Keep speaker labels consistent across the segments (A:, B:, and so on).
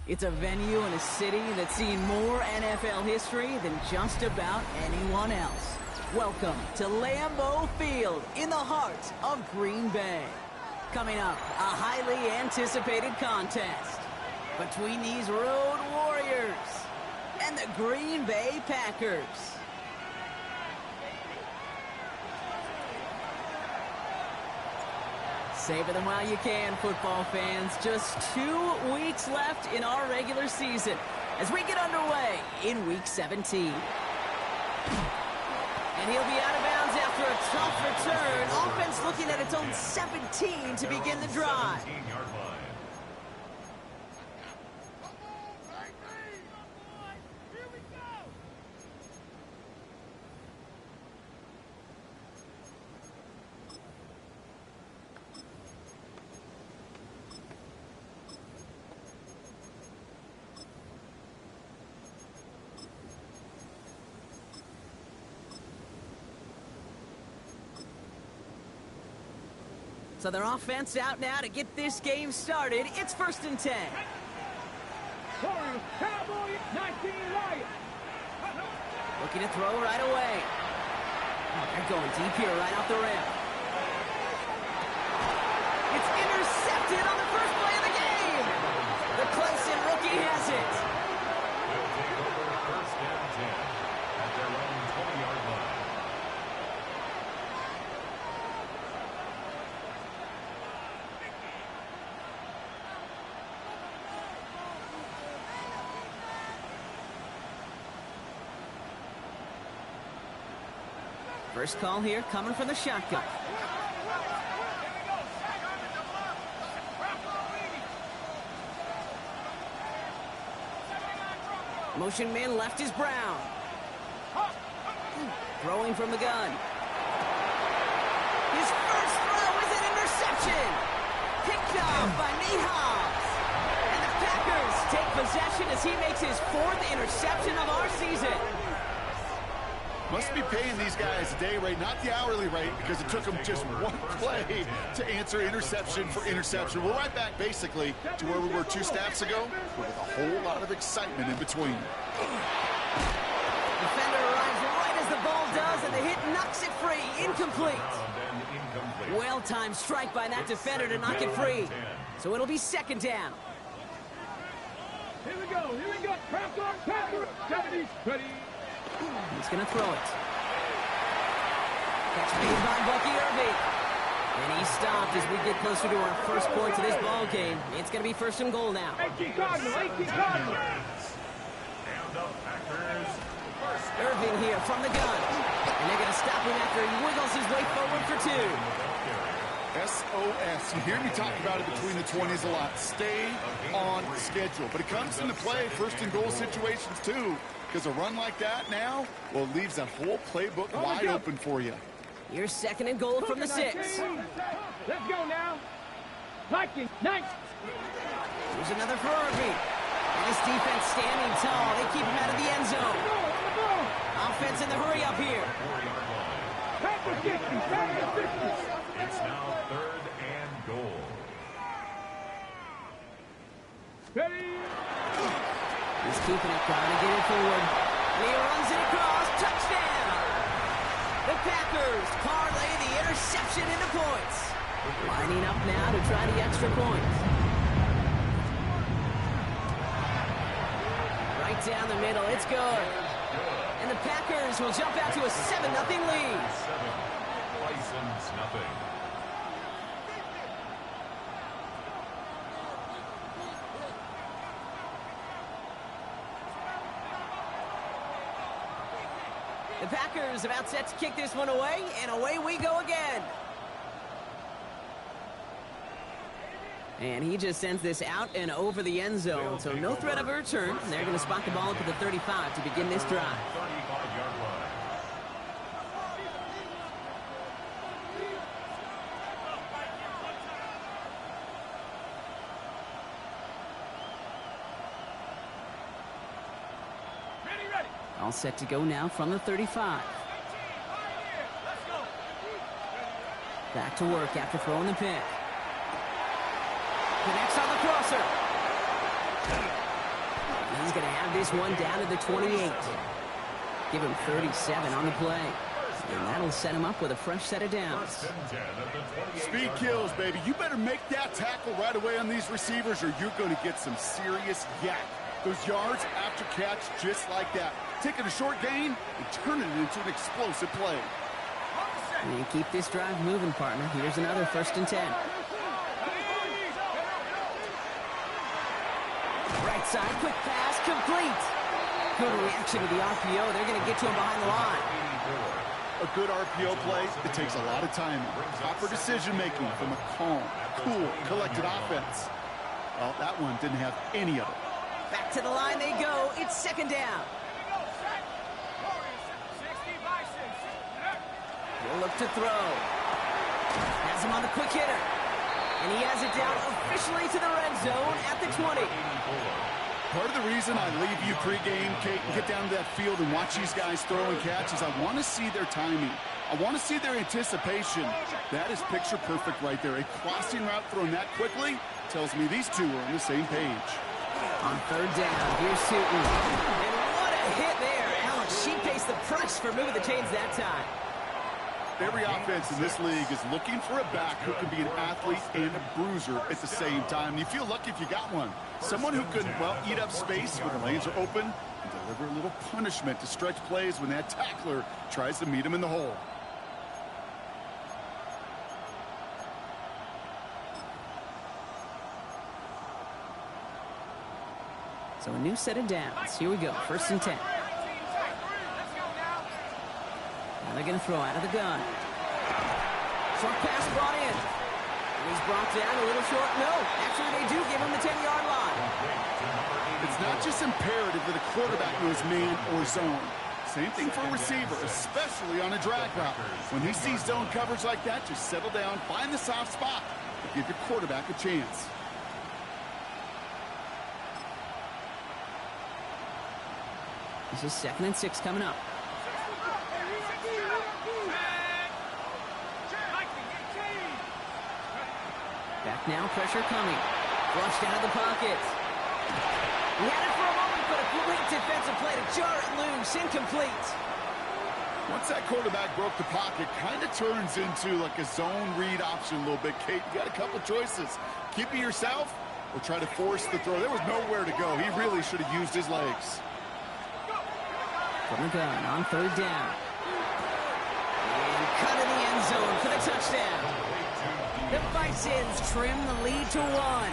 A: It's a venue in a city that's seen more NFL history than just about anyone else. Welcome to Lambeau Field in the heart of Green Bay. Coming up, a highly anticipated contest between these road warriors and the Green Bay Packers. Savor them while you can, football fans. Just 2 weeks left in our regular season as we get underway in Week 17. And he'll be out of bounds after a tough return. Offense looking at its own 17 to begin the drive. So their offense out now to get this game started. It's 1st and 10. Looking to throw right away. Oh, they're going deep here right off the rim. It's intercepted on the first play of the game. The Clemson rookie has it.
B: They'll take over 1st and 10 at their own 20-yard line.
A: First call here coming from the shotgun. Motion man left is Brown. Throwing from the gun. His first throw is an interception. Picked off by Hobbs. And the Packers take possession as he makes his 4th interception of our season.
C: Must be paying these guys a day rate, not the hourly rate, because it took them just one play to answer interception for interception. We're right back, basically, to where we were 2 snaps ago, but with a whole lot of excitement in between.
A: Defender arrives right as the ball does, and the hit knocks it free. Incomplete. Well-timed strike by that defender to knock it free. So it'll be 2nd down.
D: Here we go. Packer, ready.
A: He's going to throw it. Catch made by Bucky Irving. And he stopped as we get closer to our first points of this ball game. It's going to be 1st and goal now.
D: 18 Cardinal.
A: Irving here from the gun. And they're going to stop him after he wiggles his way forward for 2.
C: SOS. You hear me talk about it between the 20s a lot. Stay on schedule. But it comes into play 1st and goal situations too. Because a run like that now, well, it leaves that whole playbook wide open for you.
A: Here's 2nd and goal from the 6.
D: Let's go now. Viking, nice.
A: Here's another for Irving. And this defense standing tall. They keep him out of the end zone. Offense in the hurry up here.
B: It's now 3rd and goal.
D: Ready.
A: He's keeping it, trying to get it forward. And he runs it across. Touchdown! The Packers parlay the interception into points. Lining up now to try the extra point. Right down the middle. It's good. And the Packers will jump out to a 7-0 lead.
B: 7. Bison's nothing.
A: The Packers about set to kick this one away, and away we go again. And he just sends this out and over the end zone, so no threat of a return. And they're going to spot the ball up at the 35 to begin this drive.
B: 35-yard line.
A: All set to go now from the 35. Back to work after throwing the pick. Connects on the crosser. He's going to have this one down to the 28. Give him 37 on the play. And that'll set him up with a fresh set of downs.
C: Speed kills, baby. You better make that tackle right away on these receivers or you're going to get some serious yak. Those yards after catch just like that. Taking a short gain and turning it into an explosive play.
A: And keep this drive moving, partner. Here's another 1st and 10. Right side, quick pass, complete. Good reaction to the RPO. They're going to get to him behind the line.
C: A good RPO play, it takes a lot of timing. Proper decision-making from a calm, cool, collected offense. Well, that one didn't have any of it.
A: Back to the line they go. It's 2nd down. He'll look to throw. Has him on the quick hitter. And he has it down officially to the red zone at the 20.
C: Part of the reason I leave you pregame, Kate, and get down to that field and watch these guys throw and catch is I want to see their timing. I want to see their anticipation. That is picture perfect right there. A crossing route thrown that quickly tells me these two are on the same page.
A: On 3rd down, here's Sutton. And what a hit there. Alex, she pays the price for moving the chains that time.
C: Every offense in this league is looking for a back who can be an athlete and a bruiser at the same time. You feel lucky if you got one. Someone who can, well, eat up space when the lanes are open and deliver a little punishment to stretch plays when that tackler tries to meet him in the hole.
A: So a new set of downs. Here we go, 1st and 10. Now they're going to throw out of the gun. Short pass brought in. And he's brought down a little short. No, actually they do give him the 10-yard line.
C: It's not just imperative that a quarterback knows man or zone. Same thing for a receiver, especially on a drag route. When he sees zone coverage like that, just settle down, find the soft spot, and give your quarterback a chance.
A: This is 2nd and 6 coming up. Back now, pressure coming. Flushed out of the pocket. He had it for a moment, but a great defensive play to jar it loose. Incomplete.
C: Once that quarterback broke the pocket, kind of turns into like a zone read option a little bit. Kate, you got a couple choices. Keep it yourself or try to force the throw. There was nowhere to go. He really should have used his legs.
A: From the gun on 3rd down. And cut in the end zone for the touchdown. The Bisons trim the lead to 1.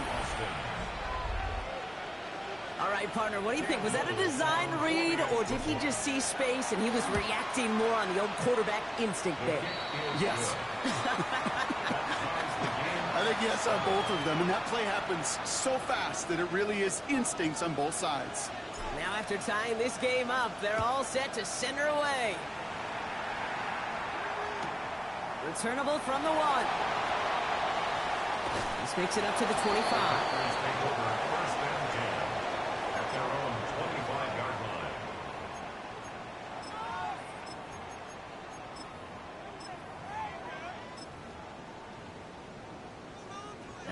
A: All right, partner, what do you think? Was that a design read, or did he just see space and he was reacting more on the old quarterback instinct there?
C: Yes. I think yes on both of them, and that play happens so fast that it really is instincts on both sides.
A: Now after tying this game up, they're all set to send her away. Returnable from the 1. This makes it up to the 25.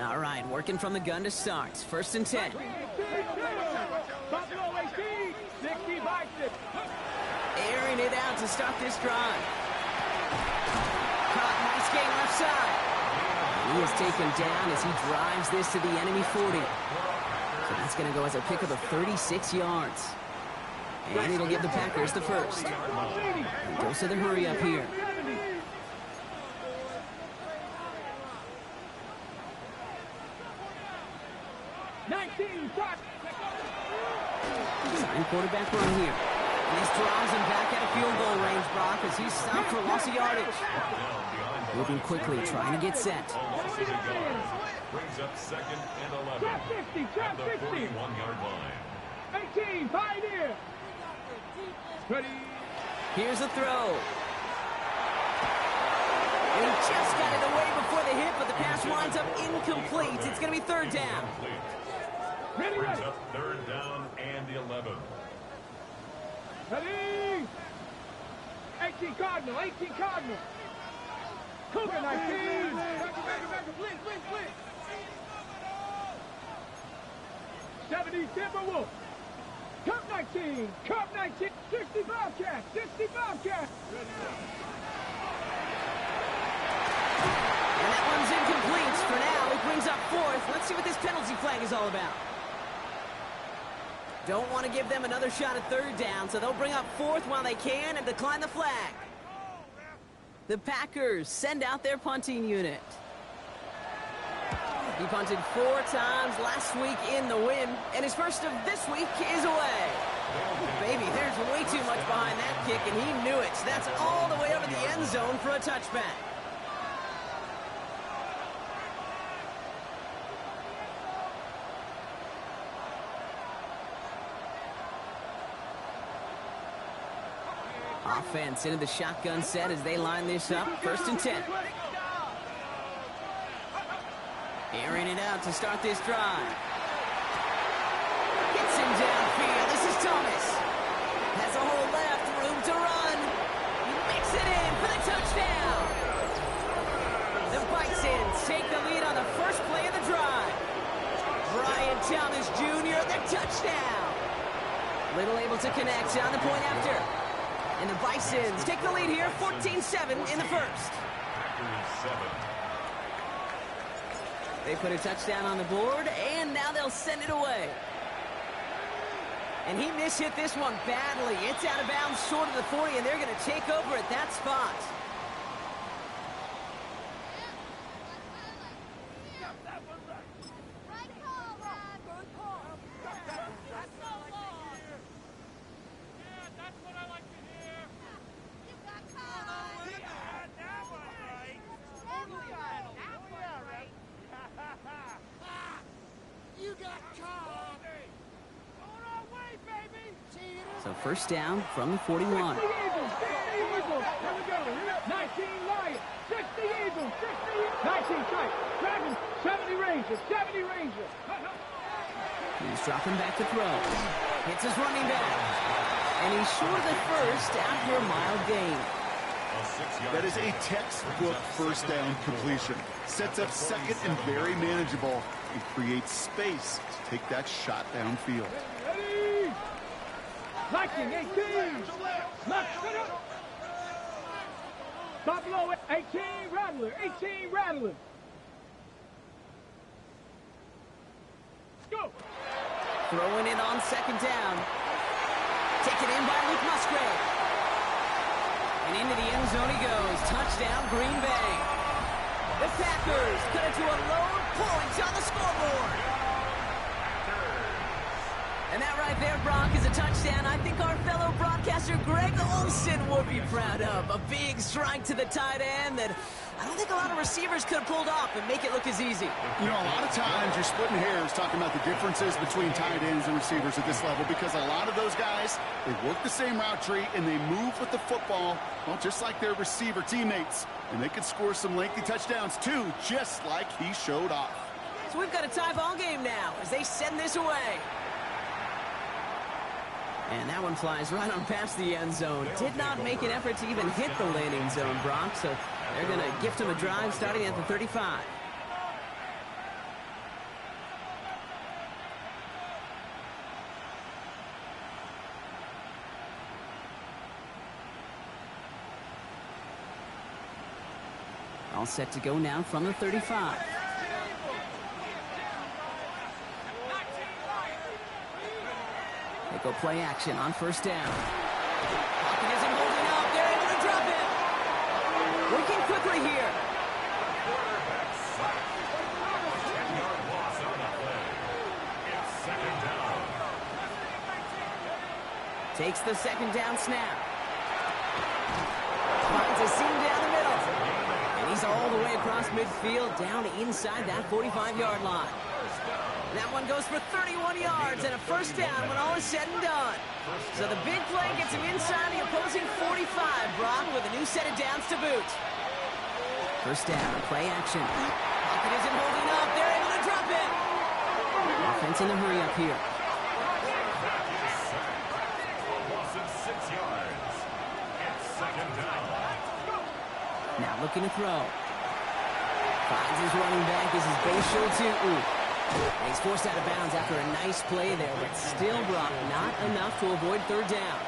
A: All right, working from the gun to start. 1st and 10. Airing it out to start this drive. Caught, nice gain left side. He is taken down as he drives this to the enemy 40. So that's going to go as a pickup of 36 yards. And it'll give the Packers the first. And goes to the hurry up here. Design quarterback run here. And this drives him back out of field goal range, Brock, as he's stopped for loss of yardage. Moving quickly, trying to get set.
B: Brings up 2nd and 11 at the 41-yard line.
D: 18, Pioneer. Ready.
A: Here's a throw. And he just got it away before the hit, but the pass winds up incomplete. It's going to be 3rd down.
B: Brings up 3rd down and 11.
D: Ready. 18 Cardinal, 18 Cardinal. Cougar 19. Blitz. 70 Timberwolf. Cup 19. Cup 19. 60 Bobcats. 60 Bobcats.
A: And that one's incomplete. For now, it brings up fourth. Let's see what this penalty flag is all about. Don't want to give them another shot at third down, so they'll bring up fourth while they can and decline the flag. The Packers send out their punting unit. He punted 4 times last week in the win, and his first of this week is away. Baby, there's way too much behind that kick, and he knew it. That's all the way over the end zone for a touchback. Offense into the shotgun set as they line this up. 1st and 10. Airing it out to start this drive. Gets him downfield. This is Thomas. Has a hole left, room to run. He makes it in for the touchdown. The Bisons take the lead on the first play of the drive. Brian Thomas Jr., the touchdown. Little able to connect on the point after. And the Bisons take the lead here, 14-7 in the first. They put a touchdown on the board, and now they'll send it away. And he mishit this one badly. It's out of bounds short of the 40, and they're going to take over at that spot. So first down from the 41.
D: 60 Eagles, 60 Eagles. Here we go. 19 Lions, 60 Eagles, 60, 19 Stripes, Dragons, 70 Rangers, 70 Rangers.
A: He's dropping back to throw. Hits his running back. And he's short of the first after a mild gain.
C: That is a textbook first down completion. Sets up second and very manageable and creates space to take that shot downfield.
D: Ready? Lightning, 18. Buffalo, 18. Rattler, 18. Rattler. Go.
A: Throwing it on second down. Taken in by Luke Musgrave. And into the end zone he goes. Touchdown, Green Bay. The Packers cut it to a lone point on the scoreboard. And that right there, Brock, is a touchdown I think our fellow broadcaster Greg Olsen would be proud of. A big strike to the tight end that I don't think a lot of receivers could have pulled off and make it look as easy.
C: You know, a lot of times you're splitting hairs talking about the differences between tight ends and receivers at this level because a lot of those guys, they work the same route tree and they move with the football, well, just like their receiver teammates. And they could score some lengthy touchdowns too, just like he showed off.
A: So we've got a tie ball game now as they send this away. And that one flies right on past the end zone. Did not make an effort to even hit the landing zone, Brock. So they're going to gift him a drive starting at the 35. All set to go now from the 35. They go play action on first down. Pocket isn't holding up. They're able to drop it. Working quickly here.
B: Quarterback sack. 10-yard loss on the play. It's second down.
A: Takes the second down snap. Finds a seam down the middle. And he's all the way across midfield down inside that 45-yard line. That one goes for 31 yards and a first down when all is said and done. So the big play gets him inside the opposing 45, Brock, with a new set of downs to boot. First down, play action. Pocket isn't holding up. They're able to drop it. Offense in the hurry up here.
B: Loss of 6 yards. It's second down.
A: Now looking to throw. Finds his running back. This is Bison. And he's forced out of bounds after a nice play there, but still brought not enough to avoid third down.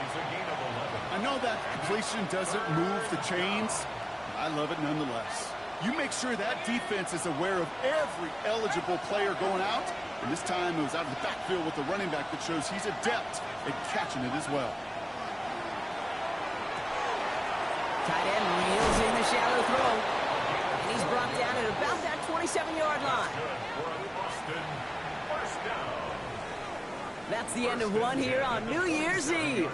C: I know that completion doesn't move the chains. I love it nonetheless. You make sure that defense is aware of every eligible player going out. And this time it was out of the backfield with the running back that shows he's adept at catching it as well.
A: Tight end reels in the shallow throw. And he's brought down at about that 27-yard line. That's the end of one here on New Year's Eve.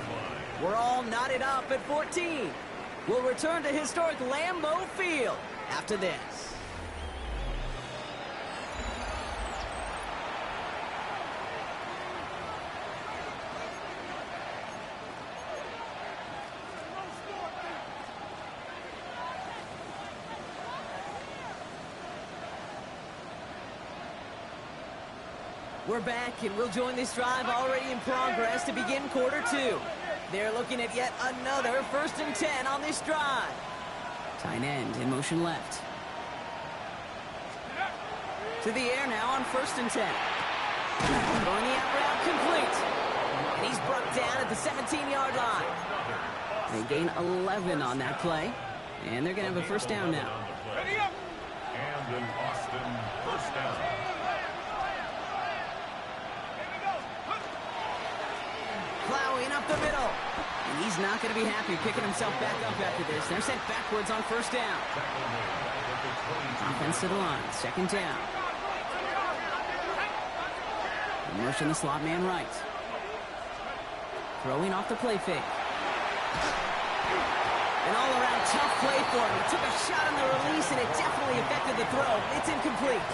A: We're all knotted up at 14. We'll return to historic Lambeau Field after this. We're back, and we'll join this drive already in progress to begin quarter two. They're looking at yet another 1st and 10 on this drive. Tight end in motion left. To the air now on 1st and 10. Throwing the out route complete. And he's brought down at the 17-yard line. They gain 11 on that play. And they're going to have a 1st down now.
B: And in Boston, 1st down.
A: Plowing up the middle. And he's not going to be happy picking himself back up after this. They're sent backwards on 1st down. Offense to the line. 2nd down. Motion the slot man right. Throwing off the play fake. An all-around tough play for him. He took a shot on the release, and it definitely affected the throw. It's incomplete.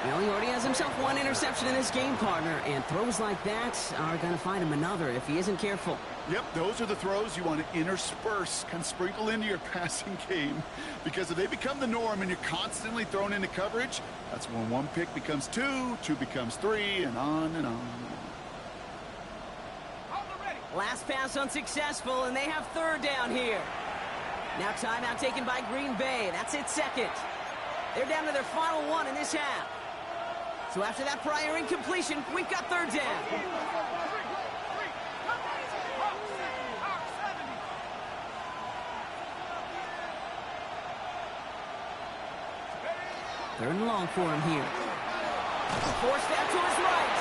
A: Well, he already has himself one interception in this game, partner, and throws like that are going to find him another if he isn't careful.
C: Yep, those are the throws you want to intersperse, kind of sprinkle into your passing game, because if they become the norm and you're constantly thrown into coverage, that's when one pick becomes two, two becomes three, and on and on.
A: Last pass unsuccessful, and they have 3rd down here. Now timeout taken by Green Bay. That's its 2nd. They're down to their final one in this half. So after that prior incompletion, we've got 3rd down. Third and long for him here. Forced out to his right.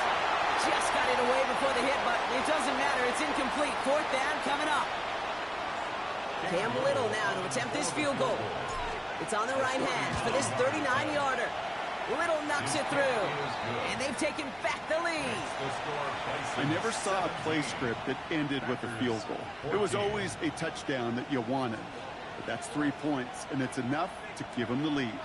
A: Just got it away before the hit, but it doesn't matter. It's incomplete. 4th down coming up. Cam Little now to attempt this field goal. It's on the right hash for this 39-yarder. Little knocks it through, and they've taken back the lead.
C: I never saw a play script that ended with a field goal. It was always a touchdown that you wanted. But that's 3 points, and it's enough to give them the lead.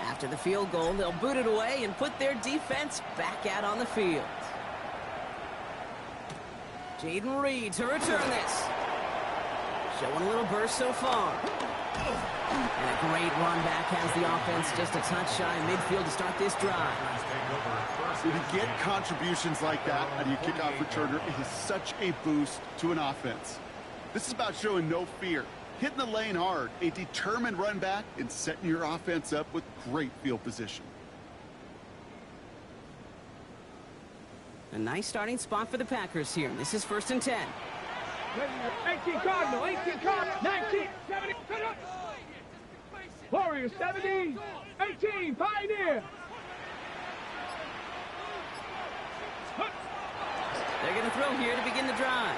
A: After the field goal, they'll boot it away and put their defense back out on the field. Jaden Reed to return this. Showing a little burst so far. And a great run back has the offense just a touch shy of midfield to start this drive.
C: So to get contributions like that out of your kickoff returner, it is such a boost to an offense. This is about showing no fear, hitting the lane hard, a determined run back, and setting your offense up with great field position.
A: A nice starting spot for the Packers here. This is 1st and 10.
D: 18 Cardinal, 18 Cardinal, 19, 70, Warriors, 70, 18, Pioneer.
A: They're going to throw here to begin the drive.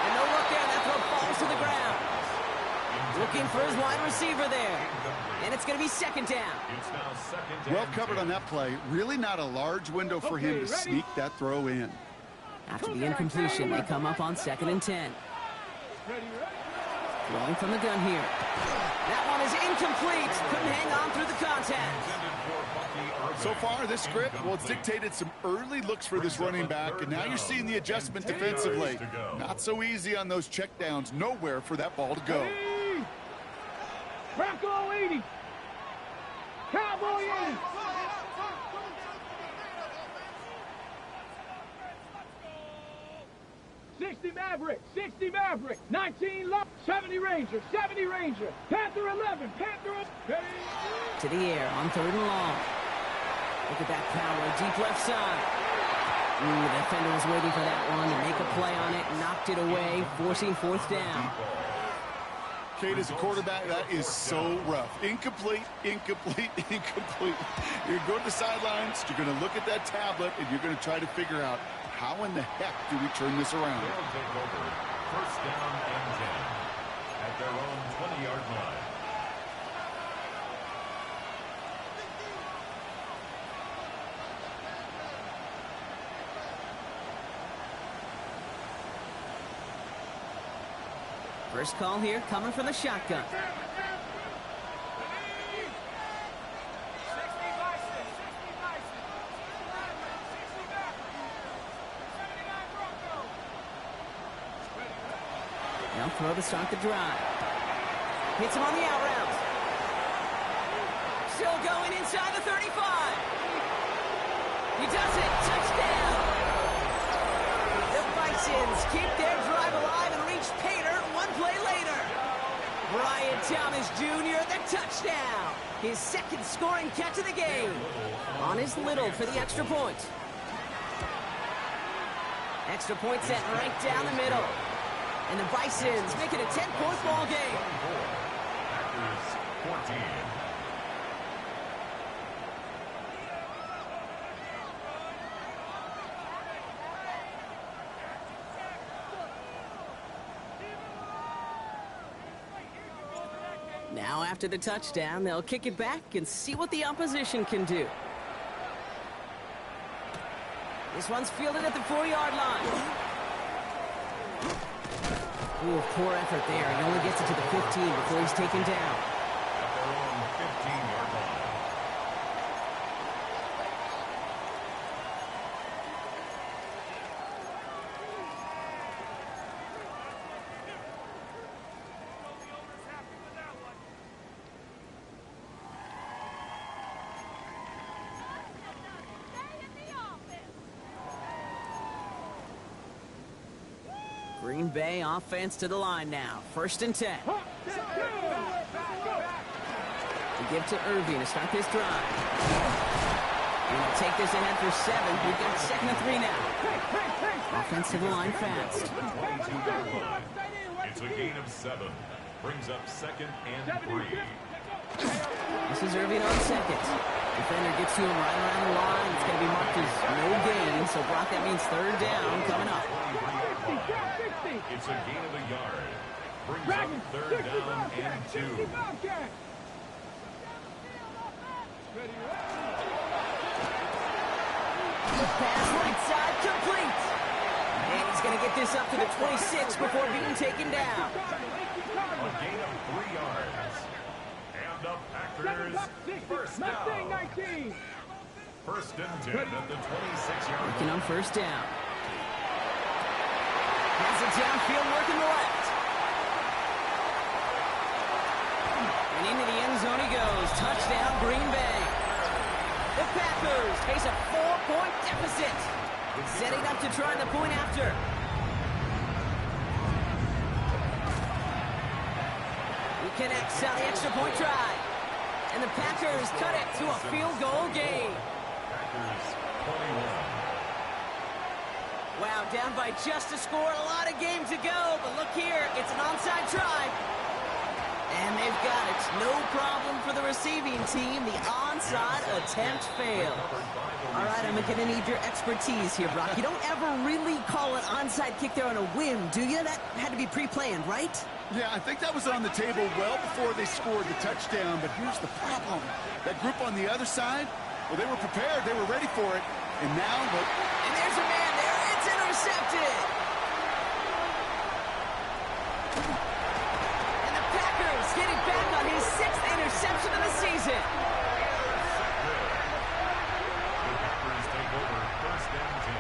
A: And no look there, that throw falls to the ground. Looking for his wide receiver there. And it's going to be 2nd down.
C: Well covered on that play. Really not a large window for him to sneak that throw in.
A: After the incompletion, they come up on 2nd and 10. Throwing from the gun here. That one is incomplete. Couldn't hang on through the contact.
C: So far, this script, well, it's dictated some early looks for this running back, and now you're seeing the adjustment defensively. Not so easy on those checkdowns. Nowhere for that ball to go.
D: Bronco 80. Cowboy 80. 60 Maverick, 60 Maverick, 19 Lock, 70 Ranger, 70 Ranger, Panther 11, Panther 11.
A: To the air on 3rd and long. Look at that power, deep left side. Ooh, the defender was waiting for that one to make a play on it, knocked it away, forcing 4th down.
C: Kate, as a quarterback, that is so rough. Incomplete, incomplete, incomplete. You're going to the sidelines, you're going to look at that tablet, and you're going to try to figure out how in the heck do we turn this around.
B: They'll take over 1st down and 10 at their own 20-yard line.
A: First call here coming from the shotgun.
D: 60 Bison, 60 Bison, 60 Maverick, 79 Broncos.
A: Now throw to start the drive. Hits him on the out route. Still going inside the 35. He does it. Touchdown. The Bisons keep their drive alive and reach Pater one play later. Brian Thomas Jr., the touchdown. His 2nd scoring catch of the game. On his little for the extra point. Extra point set right down the middle. And the Bisons make it a 10-point ball game.
B: Packers 14.
A: Now after the touchdown, they'll kick it back and see what the opposition can do. This one's fielded at the 4-yard line. Ooh, poor effort there. He only gets it to the 15 before he's taken down.
B: At their own 15-yard line.
A: Green Bay offense to the line now. 1st and 10. We give to Irving to start this drive. We'll take this ahead for 7. We've got 2nd and 3 now. Offense to the line fast.
B: It's a gain of 7. Brings up 2nd and 3.
A: This is Irving on 2nd. Defender gets to him right around the line. It's going to be marked as no gain. So, Brock, that means 3rd down coming up.
B: It's a gain of a yard. Brings up 3rd down and 2.
A: Pass right side complete. And he's going to get this up to the 26 before being taken down.
B: A gain of 3 yards. And the Packers 1st down. 1st and 10 at the 26-yard
A: Working
B: line.
A: on 1st down. Has it downfield working the left. And into the end zone he goes. Touchdown, Green Bay. The Packers face a 4-point deficit. Setting up to try the point after. He connects on the extra point try. And the Packers cut it to a field goal game.
B: Packers 21.
A: Wow, down by just a score. A lot of game to go. But look here, it's an onside try. And they've got it. No problem for the receiving team. The onside attempt failed. All right, I'm going to need your expertise here, Brock. You don't ever really call an onside kick there on a whim, do you? That had to be pre-planned, right?
C: Yeah, I think that was on the table well before they scored the touchdown, but here's the problem. That group on the other side, well, they were prepared. They were ready for it. And now, look.
A: And there's a man there. It's intercepted. And the Packers getting back on his 6th interception of the season.
B: The Packers take over 1st and 10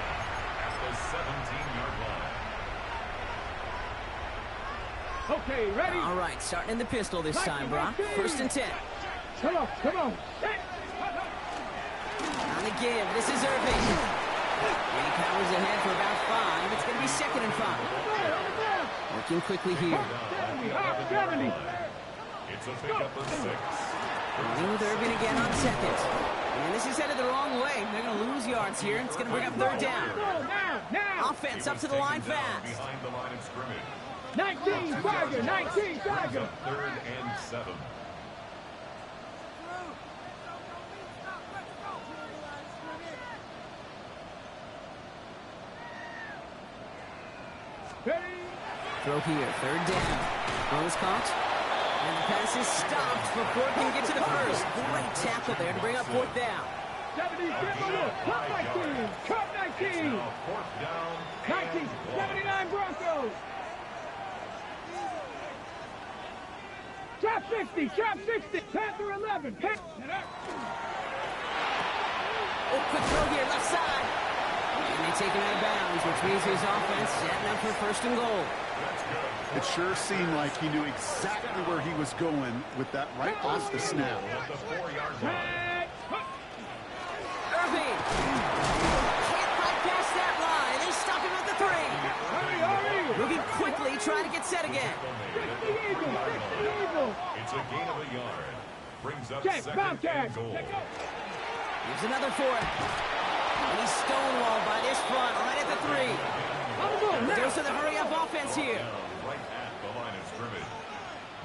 B: at the 17-yard line.
D: Okay, ready?
A: All right, starting in the pistol this time, Brock. 1st and 10.
D: Come on, come on.
A: On the give, this is Irving. And he powers ahead for about 5. It's going to be 2nd and 5. Working quickly here.
D: 70.
B: It's a pickup of 6.
A: Running with Irvin again on 2nd. And this is headed the wrong way. They're going to lose yards here. It's going to bring up 3rd down.
D: Now.
A: Offense up to the line fast.
B: Behind the line of scrimmage.
D: 19 Tiger, 19 Tiger.
B: 3rd and 7.
A: Throw here, 3rd down. Throw is caught. And the pass is stopped before it can get to the 1st. Great tackle there to bring up 4th down.
D: 70, cut 19, cut 19.
B: 4th down.
D: 19, 79 Broncos. Trap 60, trap 60. Panther 11.
A: Oh, quick throw here, left side. And they take him out of bounds, which means his offense setting up for 1st and goal.
C: It sure seemed like he knew exactly where he was going with that right off the snap.
B: At the 4-yard line.
A: Irving can't bypass that line. They stop him at the 3. Moving quickly, trying to get set again.
B: It's a gain of a yard. Brings up
D: Check,
B: 2nd and goal.
A: Here's another for it. And he's stonewalled by this front right at the 3. There's the hurry-up offense here.
B: Right at the line of scrimmage.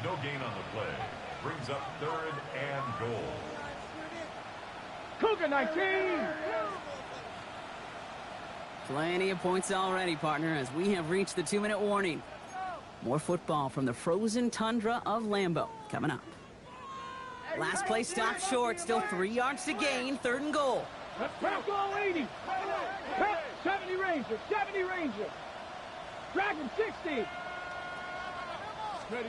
B: No gain on the play. Brings up 3rd and goal.
D: Cougar 19.
A: Plenty of points already, partner, as we have reached the 2-minute warning. More football from the frozen tundra of Lambeau coming up. Last play stopped short. Still 3 yards to gain. 3rd and goal.
D: Bronco 80. 70 Ranger. 70 Ranger. Dragon 60. Ready,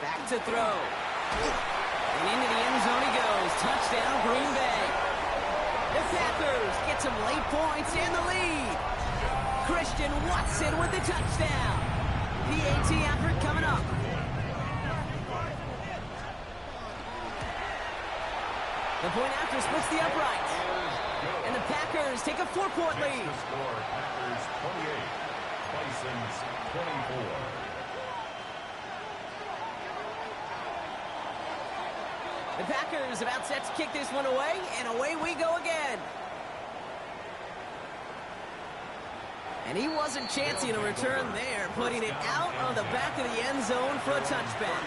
A: Back to throw. And into the end zone he goes. Touchdown, Green Bay. The Packers get some late points and the lead. Christian Watson with the touchdown. PAT effort coming up. The point after splits the uprights. And the Packers take a 4-point lead.
B: The score, Packers 28, Bisons 24.
A: The Packers about set to kick this one away, and away we go again. And he wasn't chancing a return there, putting it out of the back of the end zone for a touchback.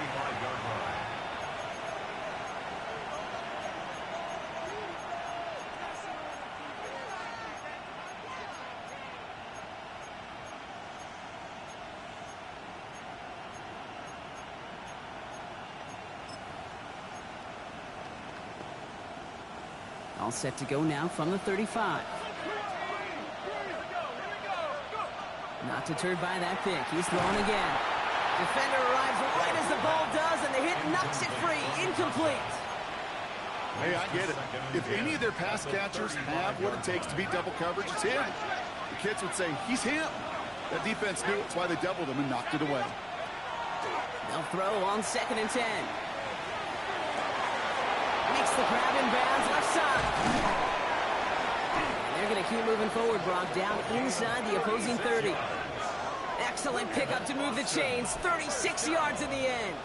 A: All set to go now from the 35. Not deterred by that pick. He's throwing again. Defender arrives right as the ball does, and the hit knocks it free. Incomplete.
C: Hey, I get it. If any of their pass catchers have what it takes to beat double coverage, it's him. The kids would say, he's him. That defense knew it. That's why they doubled him and knocked it away.
A: They'll throw on 2nd and 10. Makes the grab in bounds left side. And they're going to keep moving forward, Brock, down inside the opposing 30. Excellent pickup to move the chains. 36 yards in the end.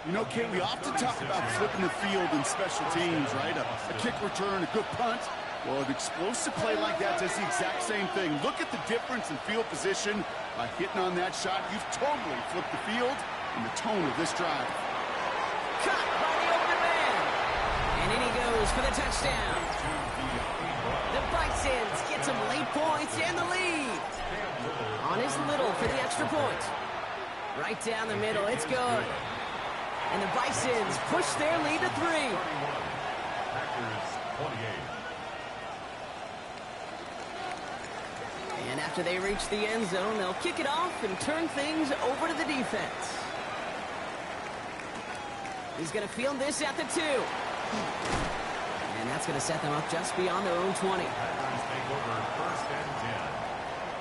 C: You know, Kate, we often talk about flipping the field in special teams, right? A kick return, a good punt. Well, an explosive play like that does the exact same thing. Look at the difference in field position. By hitting on that shot, you've totally flipped the field and the tone of this drive.
A: Cut by the open man. And in he goes for the touchdown. The Bisons get some late points and the lead. On his little for the extra point. Right down the middle, it's good. And the Bisons push their lead to 3.
B: Packers 28.
A: And after they reach the end zone, they'll kick it off and turn things over to the defense. He's going to field this at the 2. And that's going to set them up just beyond their own 20.
B: Packers take over 1st and 10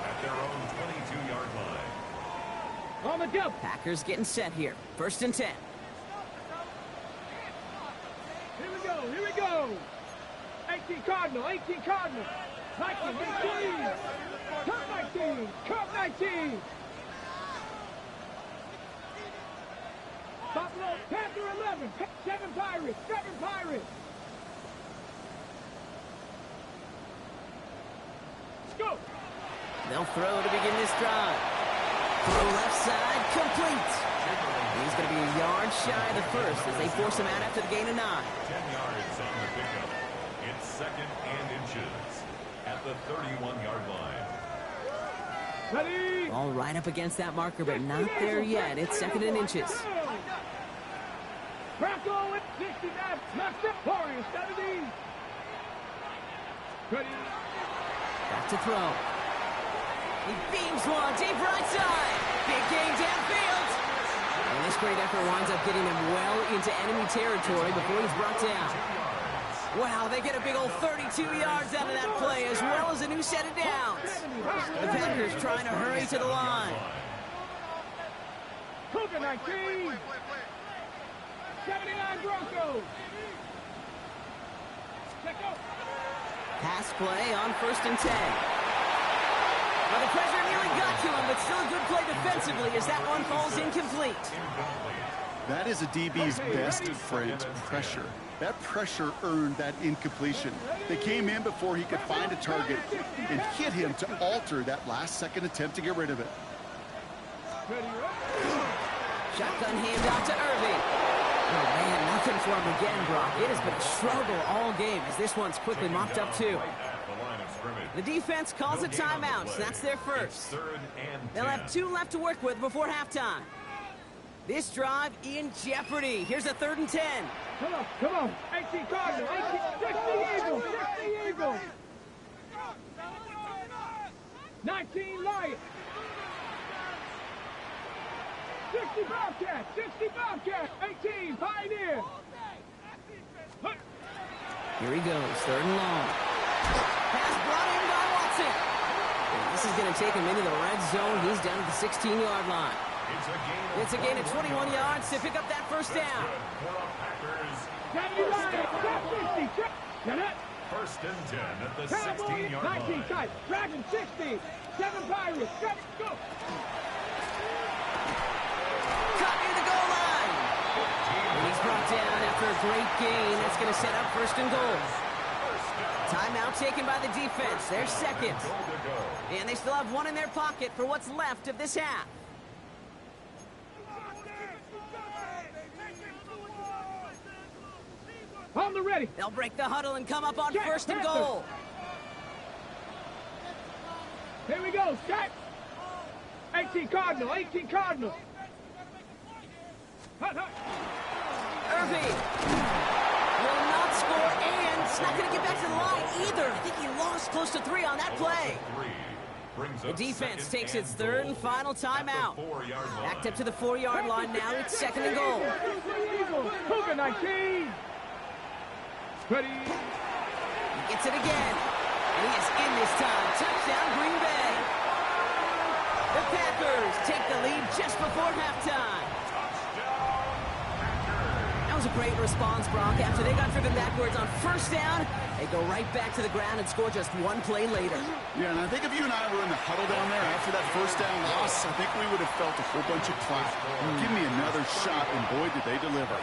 B: at their own 22-yard line.
D: On the jump.
A: Packers getting set here. 1st and 10.
D: Here we go. 18 Cardinal. 19, 19. Cup 19. Cup 19. Buffalo, Panther 11. 7 Pirates. 7 Pirates. Go.
A: They'll throw to begin this drive. Throw left side, complete. He's going to be a yard shy of the first as they force him out after the gain of 9.
B: 10 yards on the pickup. It's 2nd and inches at the 31-yard line.
D: Ready.
A: All right up against that marker, but not there yet. It's 2nd and inches.
D: Bracco with 60 left. Left it. Warriors 70. Ready.
A: Back to throw. He beams one deep right side. Big gain downfield. And this great effort winds up getting him well into enemy territory before he's brought down. Wow, they get a big old 32 yards out of that play, as well as a new set of downs. The Packers trying to hurry to the line.
D: Cougar 19. 79 Broncos. Check out.
A: Pass play on 1st and 10. Well, the pressure nearly got to him, but still a good play defensively as that one falls incomplete.
C: That is a DB's best friend, pressure. That pressure earned that incompletion. They came in before he could find a target and hit him to alter that last-second attempt to get rid of it.
A: Shotgun handoff to Irving. Oh, man, nothing for him again, Brock. It has been a struggle all game as this one's quickly mopped up, too. The defense calls a timeout, so that's their first. They'll have 2 left to work with before halftime. This drive in jeopardy. Here's a 3rd and 10.
D: Come on, come on. 18 Cardinals, 18, 60 Eagles, 60 Eagles. 19 Lions. 60 Bobcats, 60 Bobcats, 18 Pioneers.
A: Here he goes, 3rd and long. Pass brought in by Watson. And this is going to take him into the red zone. He's down at the 16-yard line. It's a gain of 21 yards to pick up that first down.
B: 1st and 10 at the 16-yard line.
D: 19 tight, Dragon 60, 7 Pirates, go.
A: Caught near the goal line. And he's brought down after a great gain. That's going to set up 1st and goal. Timeout taken by the defense. They're 2nd. And they still have 1 in their pocket for what's left of this half.
D: On the ready.
A: They'll break the huddle and come up on 1st and goal.
D: Here we go, set. 18 Cardinal, 18 Cardinal.
A: Irving will not score, and it's not going to get back to the line either. I think he lost close to 3 on that play. The defense takes its 3rd and final timeout. Backed up to the 4-yard line now. It's 2nd and goal.
D: Cougar 19. Ready.
A: He gets it again. And he is in this time. Touchdown, Green Bay. The Packers take the lead just before halftime. That was a great response, Brock. After they got driven backwards on 1st down, they go right back to the ground and score just 1 play later.
C: Yeah, and I think if you and I were in the huddle down there after that 1st down loss, I think we would have felt a whole bunch of clap. Give me another shot, and boy, did they deliver.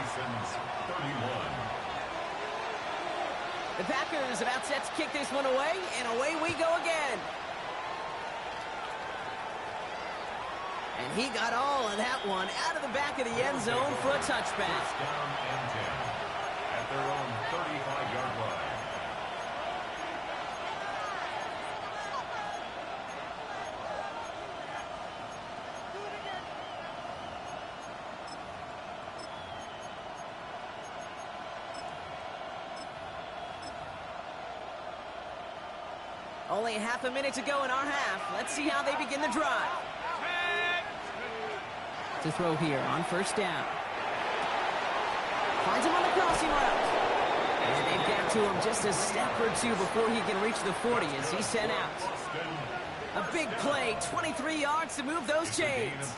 A: The Packers about set to kick this one away, and away we go again. And he got all of that one out of the back of the end zone for a touchback.
B: Down and 10 at their own 35-yard line.
A: Only half a minute to go in our half. Let's see how they begin the drive. To throw here on 1st down. Finds him on the crossing route. And they've got to him just a step or 2 before he can reach the 40 as he's sent out. A big play, 23 yards to move those chains.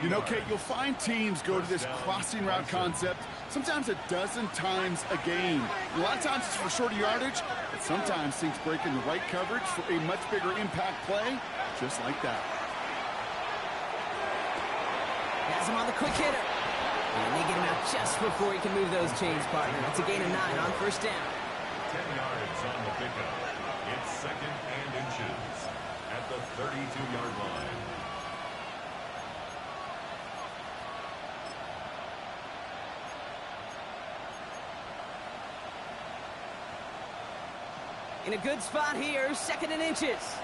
C: You know, Kate, you'll find teams go to this crossing route concept sometimes a dozen times a game. A lot of times it's for shorter yardage, but sometimes things break in the right coverage for a much bigger impact play, just like that.
A: Has him on the quick hitter. And they get him out just before he can move those chains, partner. It's a gain of 9 on first down.
B: 10 yards on the pickup. It's 2nd and inches at the 32-yard line.
A: In a good spot here, 2nd and inches.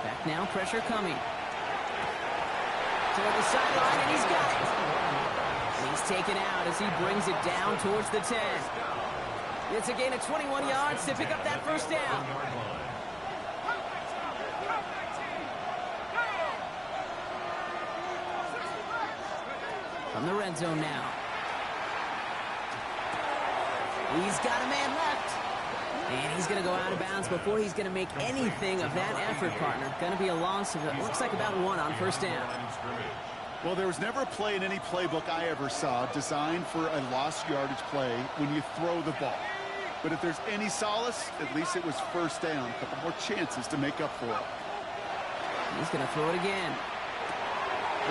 A: Back now, pressure coming. Toward the sideline, and he's got it. And he's taken out as he brings it down towards the 10. It's a gain of 21 yards to pick up that first down. From the red zone now. He's got a man left. And he's going to go out of bounds before he's going to make anything of that effort, partner. Going to be a loss of, it looks like about 1 on first down.
C: Well, there was never a play in any playbook I ever saw designed for a lost yardage play when you throw the ball. But if there's any solace, at least it was first down. A couple more chances to make up for it.
A: He's going to throw it again.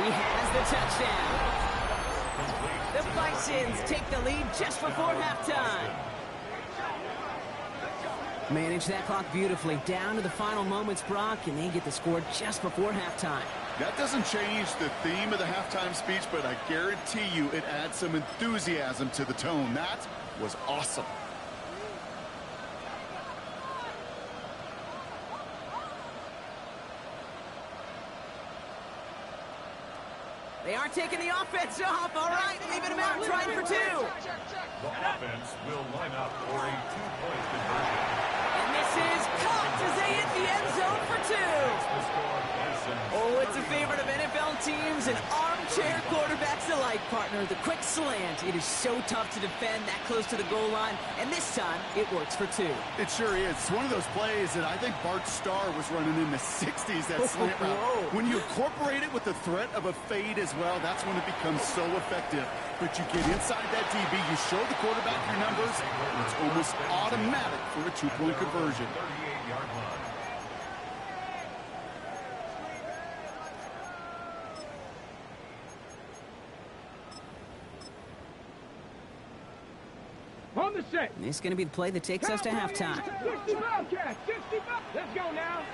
A: He has the touchdown. The Bisons take the lead just before halftime. Manage that clock beautifully down to the final moments, Brock, and they get the score just before halftime.
C: That doesn't change the theme of the halftime speech, but I guarantee you it adds some enthusiasm to the tone. That was awesome.
A: They are taking the offense off. All right, leaving them out, trying for 2.
B: The offense will line up for a 2-point conversion.
A: And this is caught as they hit the end zone for 2. Oh, it's a favorite of NFL teams and armchair quarterbacks alike, partner. The quick slant. It is so tough to defend that close to the goal line, and this time it works for 2.
C: It sure is. It's one of those plays that I think Bart Starr was running in the 60s, that slant route. When you incorporate it with the threat of a fade as well, that's when it becomes so effective. But you get inside that DB, you show the quarterback your numbers, and it's almost automatic for a 2-point conversion.
B: 38-yard line.
D: On the set.
A: And this is going to be the play that takes us to halftime.
D: 65 catch, 65. Let's go now.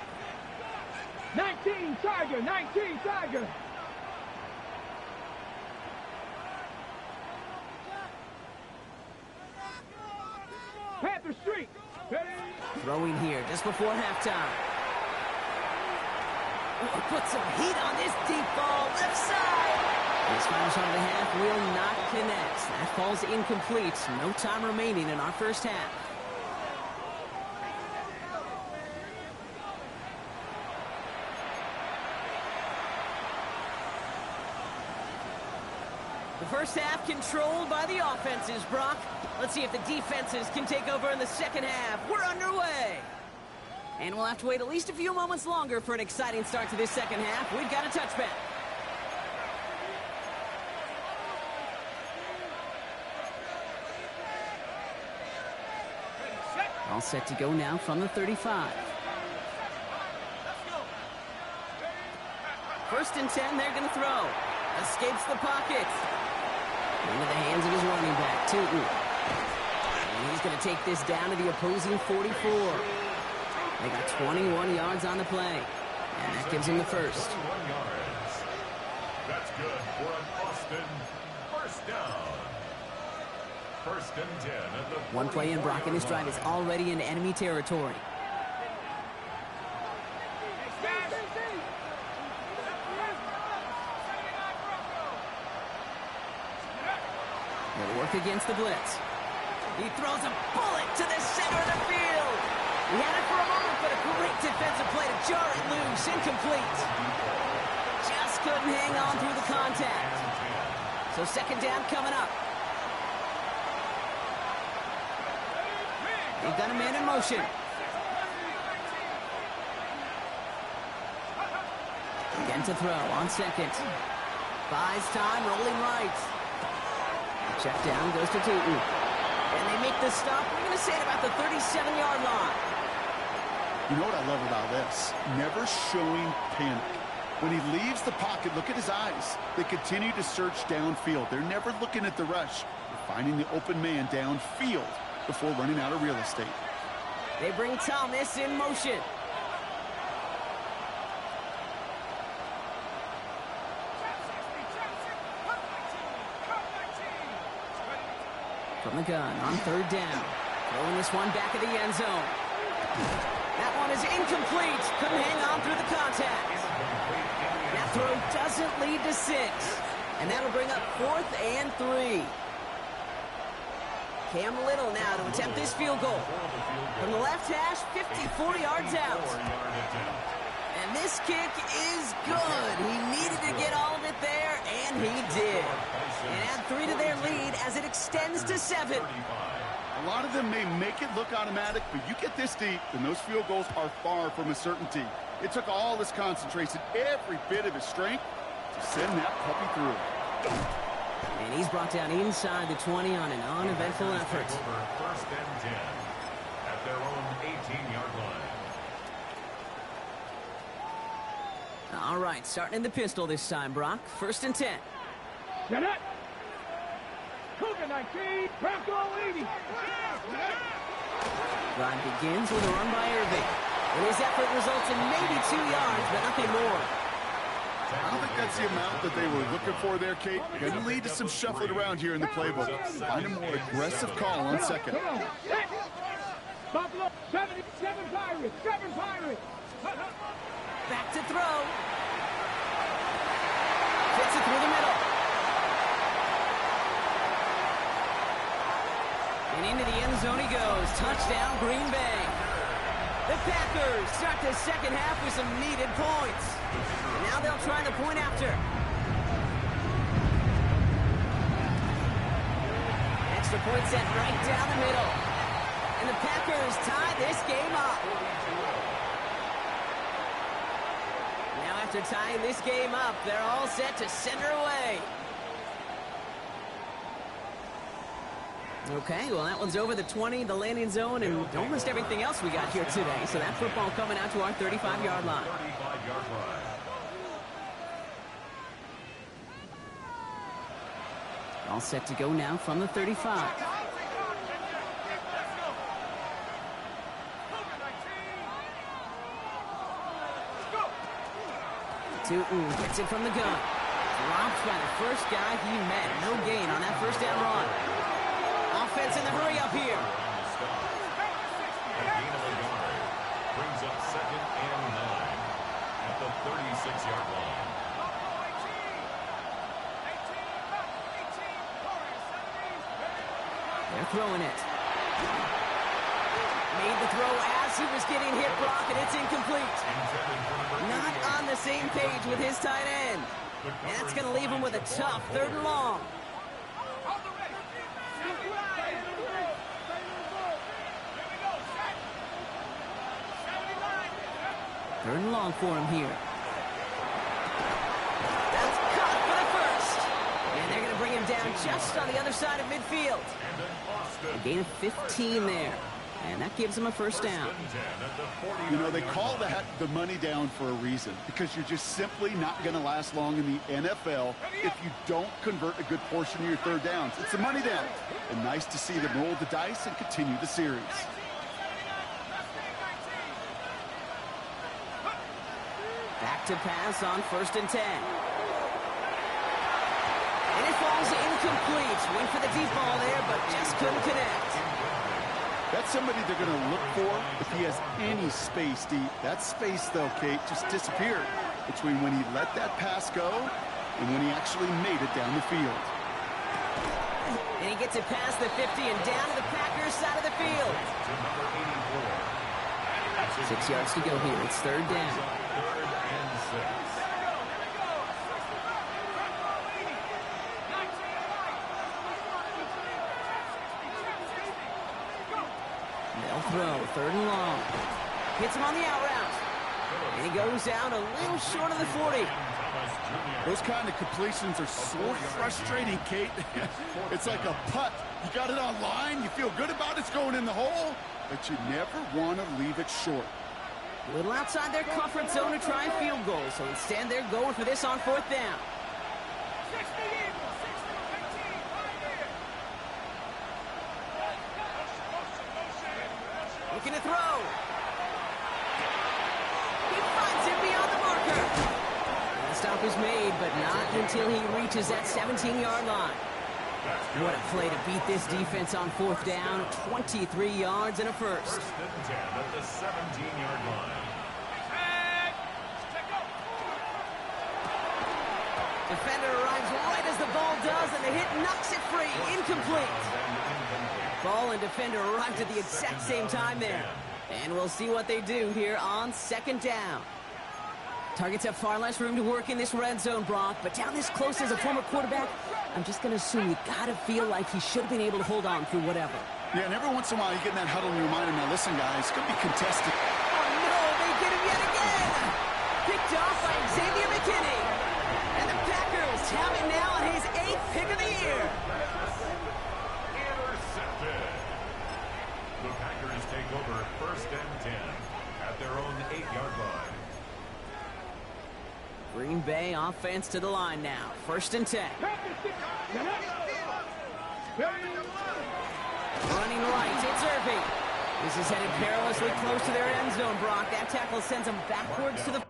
D: 19 Tiger, 19 Tiger. Panther Street.
A: Throwing here just before halftime. Oh, put some heat on this deep ball, left side. This final shot of the half will not connect. That falls incomplete. No time remaining in our first half. The first half controlled by the offenses, Brock. Let's see if the defenses can take over in the second half. We're underway. And we'll have to wait at least a few moments longer for an exciting start to this second half. We've got a touchback. All set to go now from the 35. First and 10, they're going to throw. Escapes the pocket. Into the hands of his running back, Tootin. And he's going to take this down to the opposing 44. They got 21 yards on the play. And that gives him the first.
B: 21 yards. That's good for an Austin first down. First and 10 at the
A: One play in, Brock, and this drive is already in enemy territory. They'll work against the blitz. He throws a bullet to the center of the field. He had it for a moment, but a great defensive play to jar it loose. Incomplete. Just couldn't hang on through the contact. So second down coming up. They've got a man in motion. Again to throw on second. Buys time, rolling right. Check down, goes to Tootin. And they make the stop. We're going to say it about the 37-yard line.
C: You know what I love about this? Never showing panic. When he leaves the pocket, look at his eyes. They continue to search downfield. They're never looking at the rush. They're finding the open man downfield before running out of real estate.
A: They bring Thomas in motion. From the gun on third down. Throwing this one back of the end zone. That one is incomplete. Couldn't hang on through the contact. That throw doesn't lead to 6. And that'll bring up 4th and 3. Cam Little now to attempt this field goal. From the left hash, 54 yards out. And this kick is good. He needed to get all of it there, and he did. And add 3 to their lead as it extends to 7.
C: A lot of them may make it look automatic, but you get this deep, and those field goals are far from a certainty. It took all his concentration, every bit of his strength, to send that puppy through.
A: And he's brought down inside the 20 on an uneventful effort.
B: First and 10 at their own 18-yard line.
A: All right, starting in the pistol this time, Brock. First and 10.
D: Get it. Cougar 19, Bronco 80.
A: Drive begins with a run by Irving. And his effort results in maybe 2 yards, but nothing more.
C: I don't think that's the amount that they were looking for there, Kate. Going to lead to some shuffling around here in the playbook. Find a more aggressive call on second.
D: Buffalo, 7 Pirates, 7 Pirates.
A: Back to throw. Fits it through the middle. And into the end zone he goes. Touchdown, Green Bay. The Packers start the second half with some needed points. And now they'll try the point after. Extra point set right down the middle. And the Packers tie this game up. Now after tying this game up, they're all set to send her away. Okay, well, that one's over the 20, the landing zone, and almost everything else we got here today. So that football coming out to our 35-yard line.
B: 35-yard line.
A: All set to go now from the 35. Tootin gets it from the gun. Dropped by the first guy he met. No gain on that first down run. Offense in the hurry up here.
B: A gain of a yard brings up 2nd and 9 at the 36-yard line.
A: They're throwing it. Made the throw as he was getting hit, Brock, and it's incomplete. Not on the same page with his tight end. And that's going to leave him with a tough 3rd and long. Third and long for him here. That's caught for the first. And they're going to bring him down just on the other side of midfield. A gain of 15 there. And that gives him a first down.
C: You know, they call that the money down for a reason, because you're just simply not going to last long in the NFL if you don't convert a good portion of your third downs. It's the money down. And nice to see them roll the dice and continue the series.
A: Back to pass on 1st and 10. And it falls incomplete. Went for the deep ball there, but just couldn't connect.
C: That's somebody they're going to look for if he has any space deep. That space, though, Kate, just disappeared between when he let that pass go and when he actually made it down the field.
A: And he gets it past the 50 and down to the Packers side of the field. 6 yards to go here. It's 3rd down. 3rd and long. Hits him on the out route. And he goes out a little short of the 40.
C: Those kind of completions are so frustrating, Kate. It's like a putt. You got it on line, you feel good about it's going in the hole, but you never want to leave it short.
A: A little outside their comfort zone to try a field goal, so instead they're going for this on 4th down. Looking to throw. He finds him beyond the marker. And the stop is made, but not until he reaches that 17-yard line. What a play to beat this defense on 4th down. 23 yards and a first.
B: 1st and 10 at the 17-yard line.
A: Defender arrives right as the ball does, and the hit knocks it free. Incomplete. Ball and defender arrived at the exact same time there. And we'll see what they do here on 2nd down. Targets have far less room to work in this red zone, Brock, but down this close as a former quarterback, I'm just going to assume you got to feel like he should have been able to hold on through whatever.
C: Yeah, and every once in a while you get in that huddle and you remind him, now listen, guys, it's going to be contested.
A: Oh, no, they get him yet again. Picked off by Xavier McKinney. And the Packers have it now on his 8th pick of the year.
B: Intercepted. The Packers take over 1st and 10 at their own 8-yard line.
A: Green Bay offense to the line now. 1st and 10. Running right, it's Irving. This is headed perilously close to their end zone, Brock. That tackle sends them backwards to the...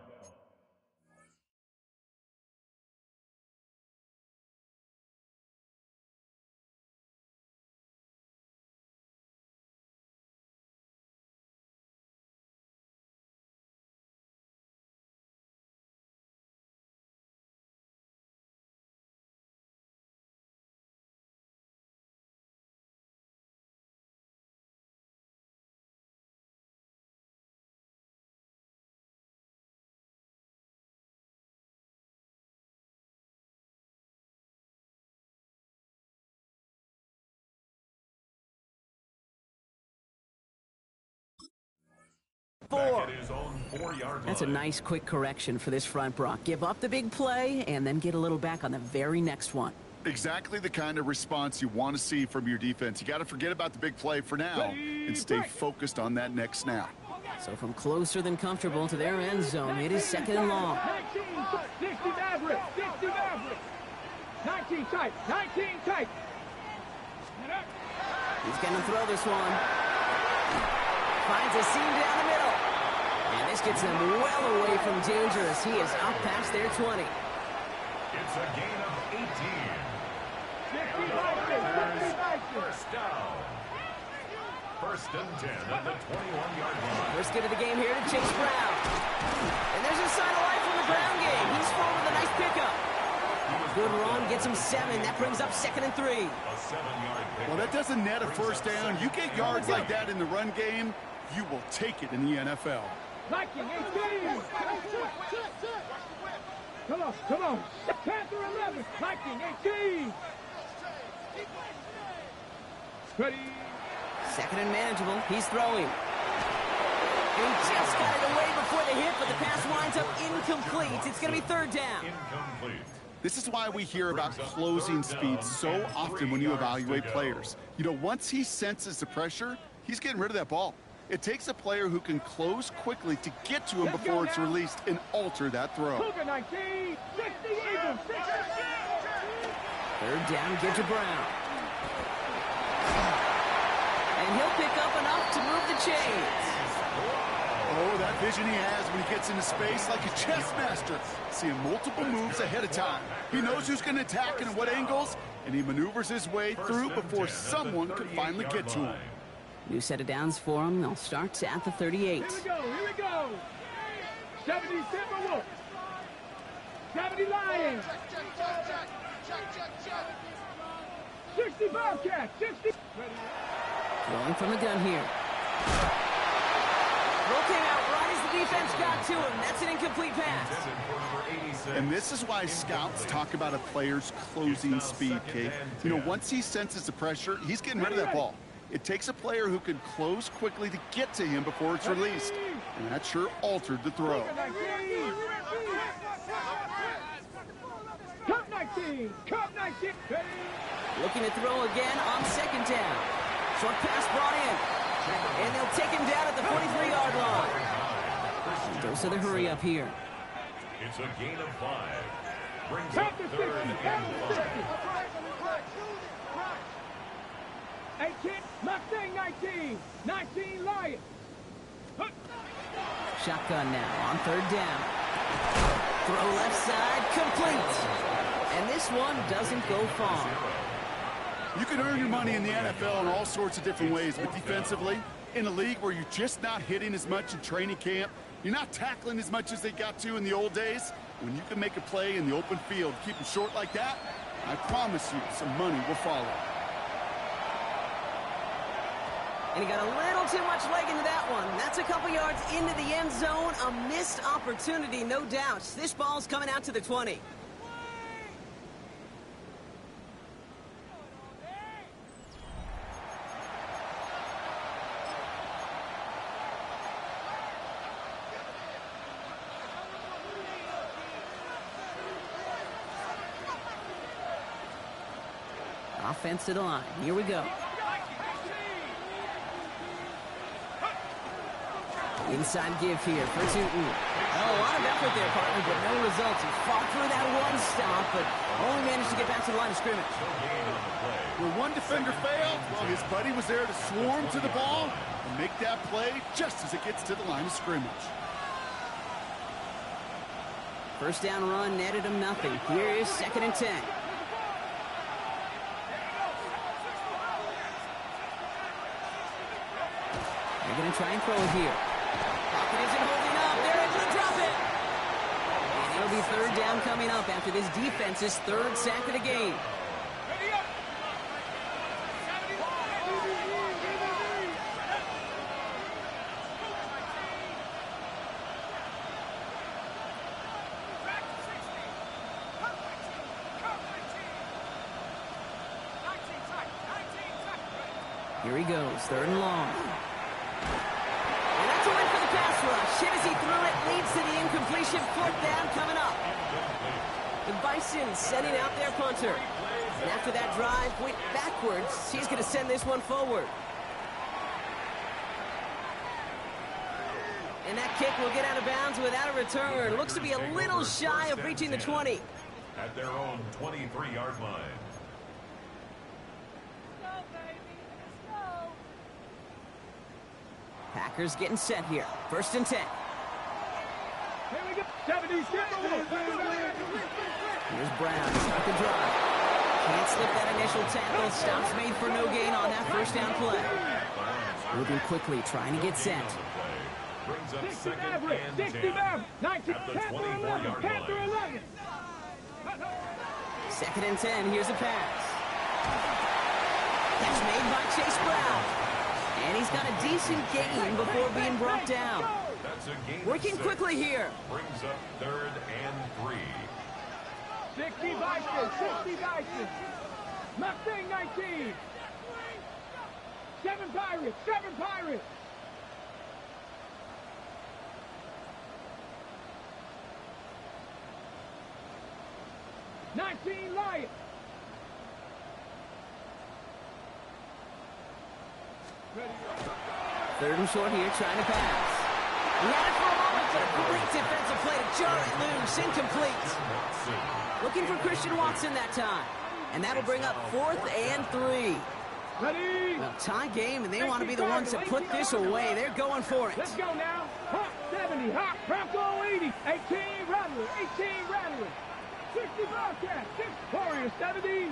B: Back at his own 4-yard
A: That's a
B: line.
A: nice quick correction for this front, Brock. Give up the big play and then get a little back on the very next one.
C: Exactly the kind of response you want to see from your defense. You got to forget about the big play for now and stay focused on that next snap.
A: So from closer than comfortable to their end zone, it is 2nd and long.
D: 19 average, 60 average. 19 tight, 19 tight.
A: He's going to throw this one. Finds a seam down the middle. And this gets them well away from danger as he is up past their 20.
B: It's a gain of 18. First down. 1st and 10 at the 21-yard line.
A: First get of the game here to Chase Brown. And there's a sign of life from the ground game. He's full with a nice pickup. Good run, gets him 7. That brings up 2nd and 3.
B: A 7-yard pick.
C: Well, that doesn't net a first down. You get yards like that in the run game, you will take it in the NFL.
D: Viking 18. Come on, come on. Panther 11. Viking 18. Ready.
A: 2nd and manageable. He's throwing. And he just got it away before the hit, but the pass winds up incomplete. It's going to be 3rd down.
B: Incomplete.
C: This is why we hear about closing speed so often when you evaluate players. You know, once he senses the pressure, he's getting rid of that ball. It takes a player who can close quickly to get to him before it's released and alter that throw.
D: 19. 60 Eagles.
A: 3rd down, get to Brown. And he'll pick up enough to move the chains.
C: Oh, that vision he has when he gets into space like a chess master. Seeing multiple moves ahead of time. He knows who's going to attack and at what angles, and he maneuvers his way through before someone could finally get to him.
A: New set of downs for him. They'll start at the 38.
D: Here we go. 70 Timberwolves. 70 Lions. 60 Bobcats. 60.
A: Throwing from the gun here. Throw came out right as the defense got to him. That's an incomplete pass.
C: And this is why scouts talk about a player's closing speed, Kate. You know, once he senses the pressure, he's getting rid of that ball. It takes a player who can close quickly to get to him before it's released. And that sure altered the throw.
D: Cup 19! Cup 19!
A: Looking to throw again on second down. Short pass brought in. And they'll take him down at the 43-yard line. Dose of the hurry up here.
B: It's a gain of 5. Brings up 3rd and 5.
D: 18, Mustang 19, 19 Lions.
A: Shotgun now on 3rd down. Throw left side, complete. And this one doesn't go far.
C: You can earn your money in the NFL in all sorts of different ways, but defensively, in a league where you're just not hitting as much in training camp, you're not tackling as much as they got to in the old days, when you can make a play in the open field, keep them short like that, I promise you some money will follow.
A: And he got a little too much leg into that one. That's a couple yards into the end zone. A missed opportunity, no doubt. This ball's coming out to the 20. Offense to the line. Here we go. Inside give here for Tootin. Oh, a lot of effort there, partner, but no results. He fought through that one stop, but only managed to get back to the line of scrimmage.
C: Where one defender failed, well, his buddy was there to swarm to the ball and make that play just as it gets to the line of scrimmage.
A: First down run netted him nothing. Here is 2nd and 10. They're going to try and throw it here. Pocket isn't holding up. They're able to drop it. And it'll be 3rd down coming up after this defense's 3rd sack of the game. Here he goes, 3rd and long. And that's a win for the pass rush. Hit as he threw it, leads to the incompletion. 4th down coming up. The Bison sending out their punter. And after that drive went backwards, he's going to send this one forward. And that kick will get out of bounds without a return. Looks to be a little shy of reaching the 20.
B: At their own 23-yard line.
A: Packers getting set here. 1st and 10.
D: Here we go. 70.
A: Here's Brown to start the drive. Can't slip that initial tackle. Stops made for no gain on that 1st down play. Moving quickly, trying to get set.
B: Brings up
D: 60
B: 2nd
D: Maverick.
B: and
D: 60
B: 10
D: Maverick. 19.
B: at the
D: Panther 11.
B: 24-yard
D: Panther
B: line.
D: 11.
A: 2nd and 10. Here's a pass. Catch made by Chase Brown. And he's got a decent gain before being brought down.
B: That's a gain of
A: Working
B: 6.
A: quickly here.
B: Brings up 3rd and 3.
D: 60 Bison. 60 Bison. Mustang 19. 7 Pirates. 7 Pirates. $19 Lions.
A: Third and short here, trying to pass. He had it for a moment, but a great defensive play to jar it loose, incomplete. Looking for Christian Watson that time. And that'll bring up 4th and 3.
D: Ready?
A: Well, tie game, and they want to be the ones that put this away. They're going for it.
D: Let's go now. Hawk 70, Hawk Bronco 80, 18 Rattler, 18 Rattler, 60 Bobcat, 6 Warrior 70.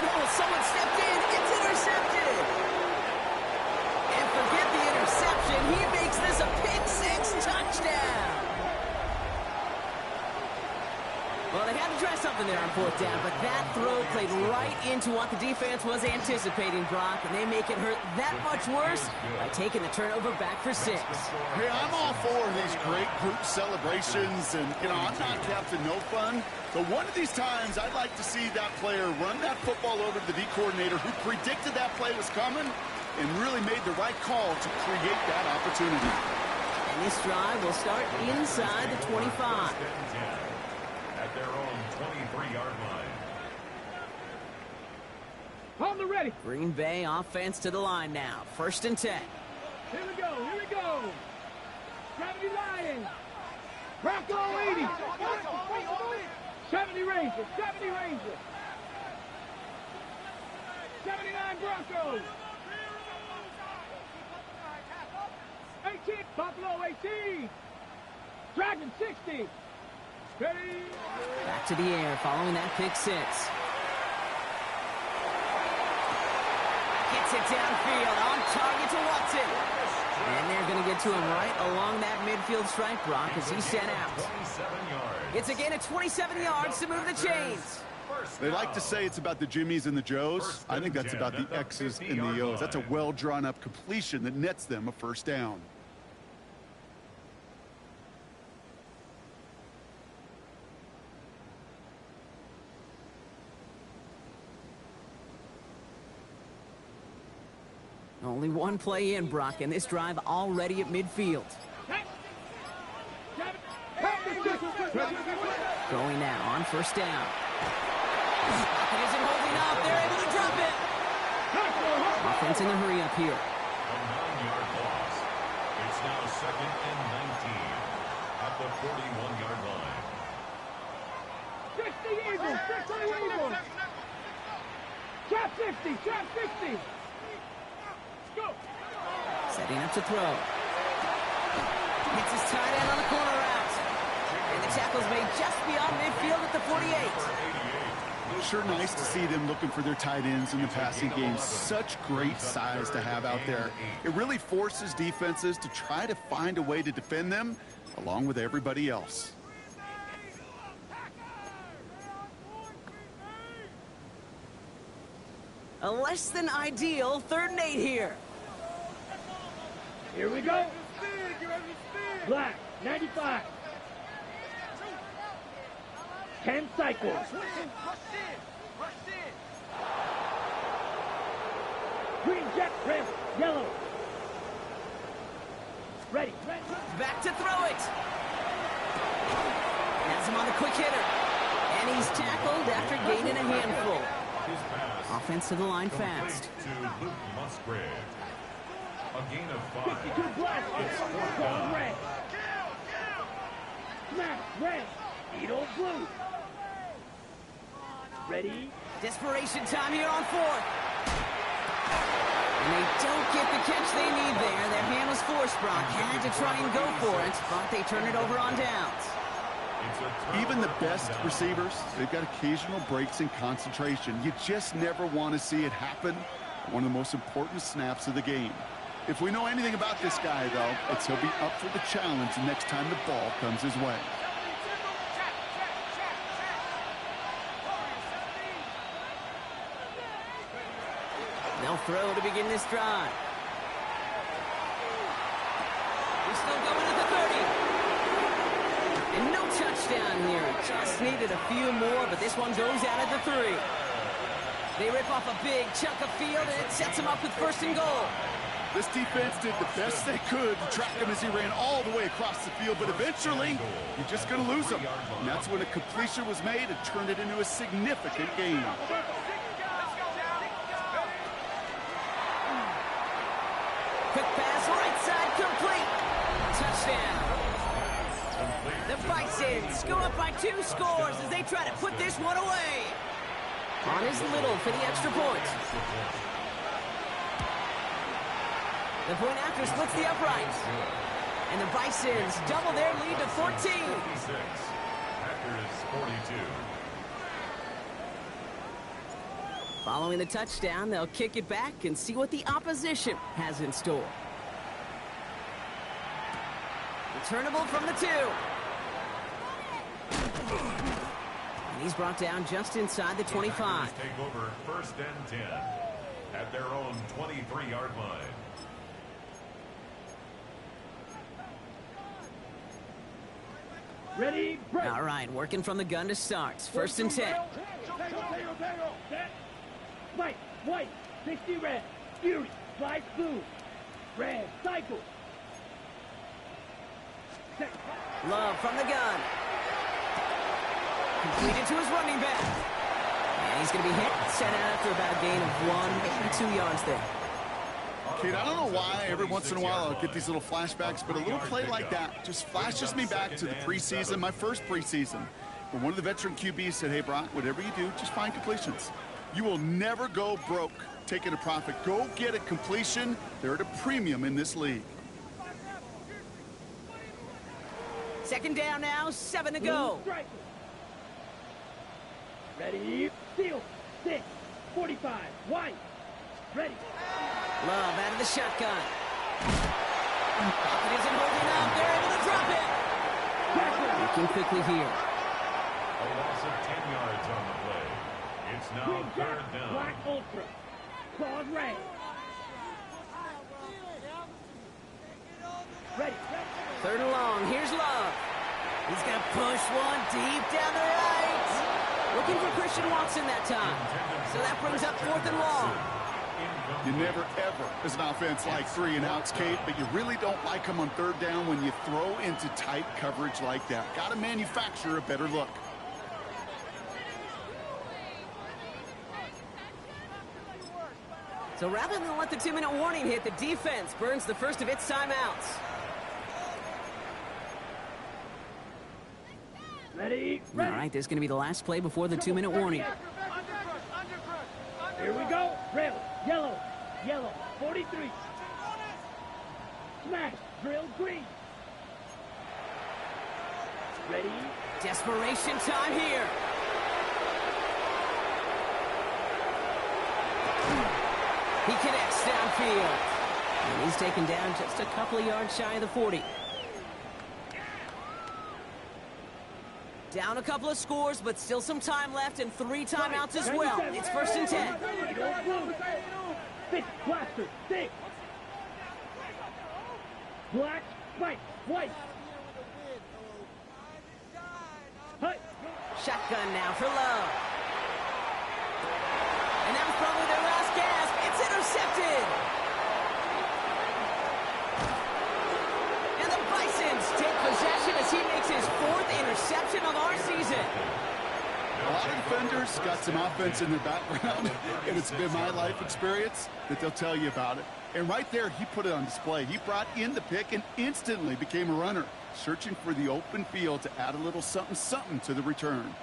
A: Oh, someone stepped in. It's intercepted. And forget the interception. He makes this a pick-6 touchdown. Well, they had to try something there on fourth down, but that throw played right into what the defense was anticipating, Brock, and they make it hurt that much worse by taking the turnover back for 6.
C: Hey, I'm all for these great group celebrations, and, you know, I'm not Captain No Fun, but one of these times I'd like to see that player run that football over to the D coordinator who predicted that play was coming and really made the right call to create that opportunity.
A: And this drive will start inside the 25.
B: At their own 23-yard line.
D: Hold the ready.
A: Green Bay offense to the line now. 1st and 10.
D: Here we go, here we go. 70 Lions. Bronco 80. 70 Rangers, 70 Rangers. 79 Broncos. 18, Buffalo 18. Dragon 60. Ready.
A: Back to the air following that pick 6. Gets it downfield on target to Watson. And they're going to get to him right along that midfield stripe, Brock, as he's sent out.
B: 27 yards.
A: It's a gain of 27 yards to move the chains.
C: They like to say it's about the Jimmies and the Joes. I think that's about the X's and the O's. That's a well-drawn-up completion that nets them a first down.
A: Only one play in, Brock, and this drive already at midfield. Going now on 1st down. He isn't holding up. They're able to drop it. Offense in a hurry up here.
B: A 9-yard loss. It's now 2nd and 19 at the 41-yard line.
D: 60 Eagles, 60 Eagles. Trap 50, trap 50. Go.
A: Setting up to throw. Hits his tight end on the corner route. And the tackle's made just beyond midfield at the 48.
C: Sure nice to see them looking for their tight ends in the passing game. Such great size to have out there. It really forces defenses to try to find a way to defend them along with everybody else.
A: A less than ideal 3rd and 8 here.
D: Here we go. Black, 95. 10 cycles. Green jet, red, yellow. Ready.
A: Back to throw it. Has him on the quick hitter. And he's tackled after gaining a handful. Offense to the line fast.
B: To Luke Musgrave. A gain of 5.
D: 52 black.
B: It's 4th
D: Ball
B: down.
D: red. Snap, red. Needle blue. Ready.
A: Desperation time here on 4th. And they don't get the catch they need there. Their hand was forced, Brock. Had to try and go for it, but they turn it over on downs.
C: Even the best receivers, they've got occasional breaks in concentration. You just never want to see it happen. One of the most important snaps of the game. If we know anything about this guy, though, it's he'll be up for the challenge the next time the ball comes his way.
A: They'll throw to begin this drive. He's still going at the 30. And no touchdown here. Just needed a few more, but this one goes out at the 3. They rip off a big chunk of field, and it sets them up with 1st and goal.
C: This defense did the best they could to track him as he ran all the way across the field, but eventually, you're just going to lose him. And that's when a completion was made and turned it into a significant gain.
A: Quick pass, right side, complete. Touchdown. The Bisons go up by 2 scores as they try to put this one away. On his little for the extra point. The point after splits the upright. And the Bisons double their lead to 14.
B: Packers 42.
A: Following the touchdown, they'll kick it back and see what the opposition has in store. Returnable from the 2. And he's brought down just inside the 25.
B: Take over 1st and 10 at their own 23-yard line.
D: Ready, break.
A: All right, working from the gun to start. 1st and 10.
D: Set. White, white, 60 red. Fury, flies blue. Red, cycle. Set.
A: Love from the gun. Completed to his running back. And he's going to be hit. Set out after about a gain of 1, maybe 2 yards there.
C: Kate, I don't know why every once in a while I'll get these little flashbacks, but a little play like that just flashes me back to the preseason, my first preseason, where one of the veteran QBs said, hey, Brock, whatever you do, just find completions. You will never go broke taking a profit. Go get a completion. They're at a premium in this league.
A: 2nd down now, 7 to go.
D: Ready, steal. 6, 45, white. Ready.
A: Love out of the shotgun. It isn't holding up. They're able to drop it. Looking quickly here.
B: A loss of 10 yards on the play. It's now 3rd down.
D: Black Ultra. Claws red. Ready.
A: 3rd and long. Here's Love. He's going to push one deep down the right. Looking for Christian Watson that time. So that brings up 4th and long.
C: You never, ever, as an offense, like 3 and outs, Kate, but you really don't like them on 3rd down when you throw into tight coverage like that. Got to manufacture a better look.
A: So rather than let the 2-minute warning hit, the defense burns the first of its timeouts.
D: Ready.
A: All right, this is going to be the last play before the 2-minute warning.
D: Here we go. Red, yellow, yellow, 43. Smash, drill, green. Ready.
A: Desperation time here. He connects downfield. And he's taken down just a couple of yards shy of the 40. Down a couple of scores, but still some time left and 3 timeouts as well. It's 1st and 10.
D: Six, blaster, 6. Black, white, white. Hut.
A: Shotgun now for Love. And that was probably their last gasp. It's intercepted. And the Bisons take possession as he makes his 4th interception of our season.
C: A lot of defenders got some offense in their background, and it's been my life experience that they'll tell you about it. And right there, he put it on display. He brought in the pick and instantly became a runner, searching for the open field to add a little something to the return.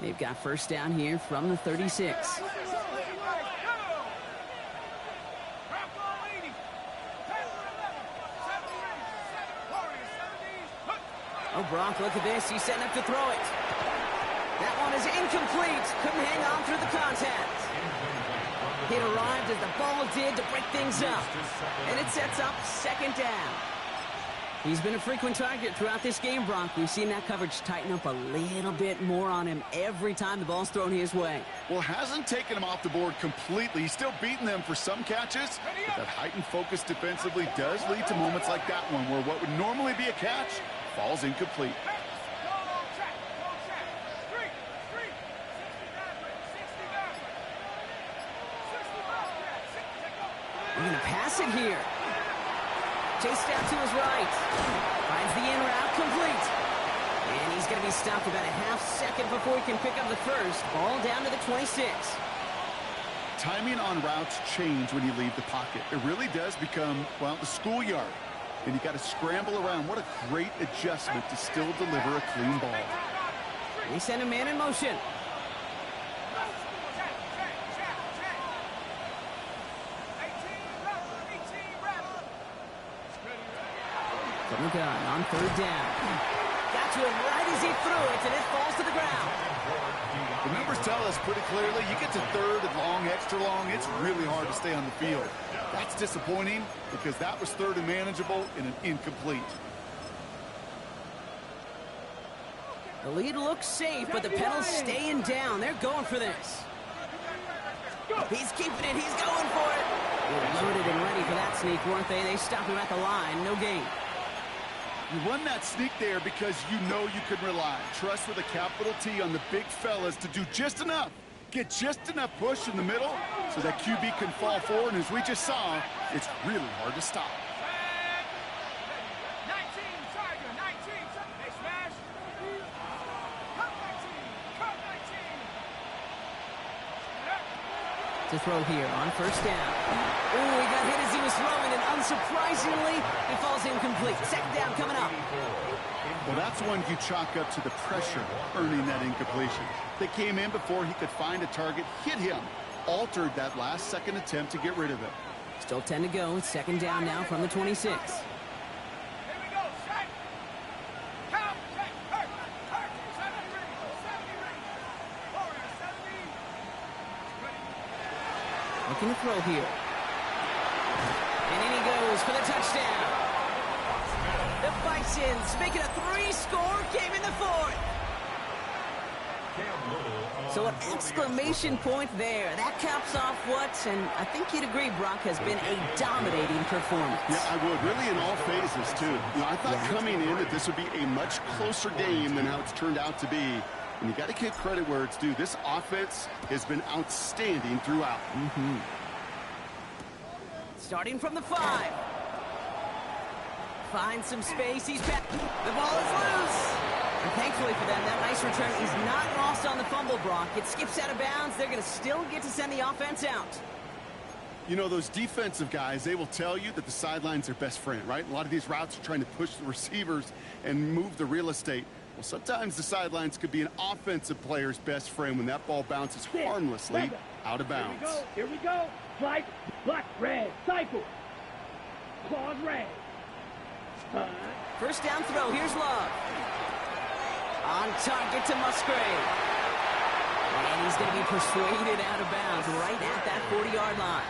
A: They've got 1st down here from the 36. Oh, Brock, look at this. He's setting up to throw it. That one is incomplete. Couldn't hang on through the contact. It arrived as the ball did to break things up. And it sets up 2nd down. He's been a frequent target throughout this game, Brock. We've seen that coverage tighten up a little bit more on him every time the ball's thrown his way.
C: Well, hasn't taken him off the board completely. He's still beating them for some catches. But that heightened focus defensively does lead to moments like that one where what would normally be a catch falls incomplete.
A: We're going to pass it here. Chased out to his right. Finds the in route complete. And he's going to be stopped about a half-second before he can pick up the first. Ball down to the 26.
C: Timing on routes change when you leave the pocket. It really does become, well, the schoolyard. And you got to scramble around. What a great adjustment to still deliver a clean ball.
A: They send a man in motion. From the gun on 3rd down. Got to him right as he threw it, and it falls to the ground.
C: The numbers tell us pretty clearly, you get to 3rd and long, extra long, it's really hard to stay on the field. That's disappointing because that was third and manageable and an incomplete.
A: The lead looks safe, but the pedal's staying down. They're going for this. He's keeping it. He's going for it. They're loaded and ready for that sneak, weren't they? They stopped him at the line. No gain.
C: You run that sneak there because you know you can rely. Trust with a capital T on the big fellas to do just enough. Get just enough push in the middle so that QB can fall forward. And as we just saw, it's really hard to stop.
D: 19, Tiger, 19. They smash. Cut 19. Cut 19.
A: To throw here on first down. Ooh, he got hit as he was throwing, and unsurprisingly, he falls incomplete. Second down coming up.
C: Well, that's one you chalk up to the pressure earning that incompletion. They came in before he could find a target, hit him, altered that last second attempt to get rid of it.
A: Still 10 to go. It's second down now from the 26.
D: Here we go, set. Count, check, hurt, 70 rings, 70 rings. Warrior, 70.
A: Looking to throw here. And in he goes for the touchdown. The Bisons make it a 3-score game in the fourth. So an exclamation point there. That caps off what, and I think you'd agree, Brock, has been a dominating performance.
C: Yeah, I would. Really in all phases, too. You know, I thought coming in that this would be a much closer game than how it's turned out to be. And you got to give credit where it's due. This offense has been outstanding throughout.
A: Starting from the 5. Finds some space. He's back. The ball is loose. And thankfully for them, that nice return is not lost on the fumble, Brock. It skips out of bounds. They're going to still get to send the offense out.
C: You know, those defensive guys, they will tell you that the sideline's their best friend, right? A lot of these routes are trying to push the receivers and move the real estate. Well, sometimes the sidelines could be an offensive player's best friend when that ball bounces harmlessly out of bounds.
D: Here we go. Flight, black, red, cycle. Claws, red.
A: First down throw. Here's Love. On target to Musgrave. And he's going to be persuaded out of bounds right at that 40-yard line.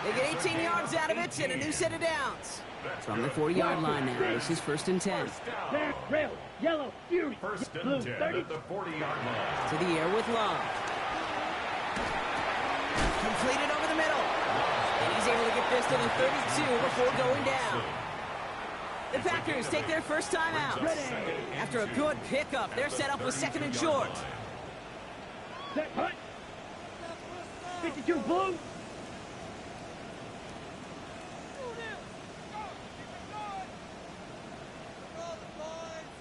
A: They get 18 yards out of it and a new set of downs. From the 40-yard line now, this is first and 10.
D: Black, red, yellow, fury, blue, 30.
B: At the 40-yard line.
A: To the air with Love. Completed over the middle. And he's able to get this to the 32 before going down. The Packers take their first time out. After a good pickup, they're set up with second and short.
D: Set, hut. 52 blue.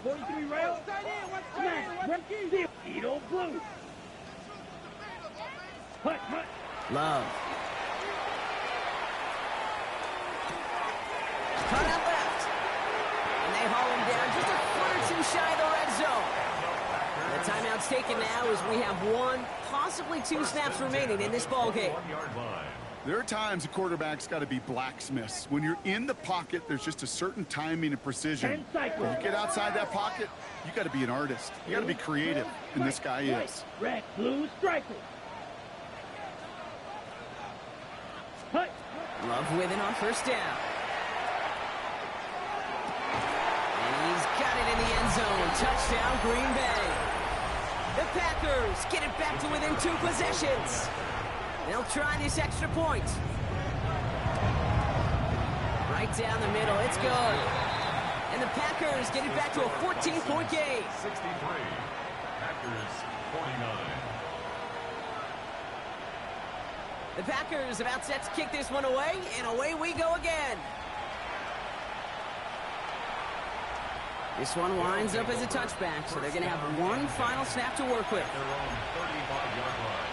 D: '43 rail. Smash. Red steel. Edo blue. Hut, hut.
A: Love. Cut out left. And they haul him down just a foot or two shy of the red zone. The timeout's taken now as we have 1, possibly 2 snaps remaining in this ball game.
C: There are times a quarterback's got to be blacksmiths. When you're in the pocket, there's just a certain timing and precision. When you get outside that pocket, you got to be an artist. You got to be creative, and this guy is.
D: Red, blue, striker. Hut.
A: Love with it on first down. And he's got it in the end zone. Touchdown, Green Bay. The Packers get it back to within 2 possessions. They'll try this extra point. Right down the middle. It's good. And the Packers get it back to a 14-point game.
B: 63. Packers 49.
A: The Packers about set to kick this one away, and away we go again. This one winds up as a touchback, so they're going to have 1 final snap to work with.
B: Their own 35-yard line.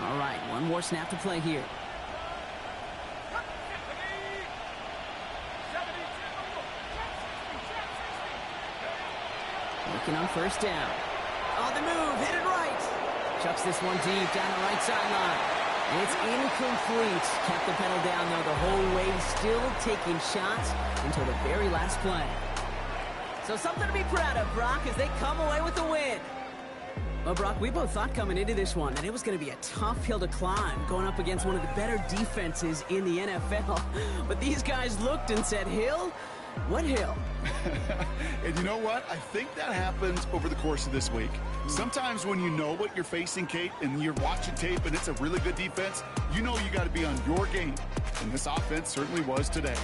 A: All right, 1 more snap to play here. Looking on first down. On the move, hit it right. Chucks this one deep down the right sideline. And it's incomplete. Kept the pedal down, though, the whole way, still taking shots until the very last play. So something to be proud of, Brock, as they come away with the win. Well, Brock, we both thought coming into this one that it was going to be a tough hill to climb, going up against one of the better defenses in the NFL. But these guys looked and said, Hill? What hill?
C: And you know what? I think that happens over the course of this week. Sometimes when you know what you're facing, Kate, and you're watching tape and it's a really good defense, you know you got to be on your game. And this offense certainly was today.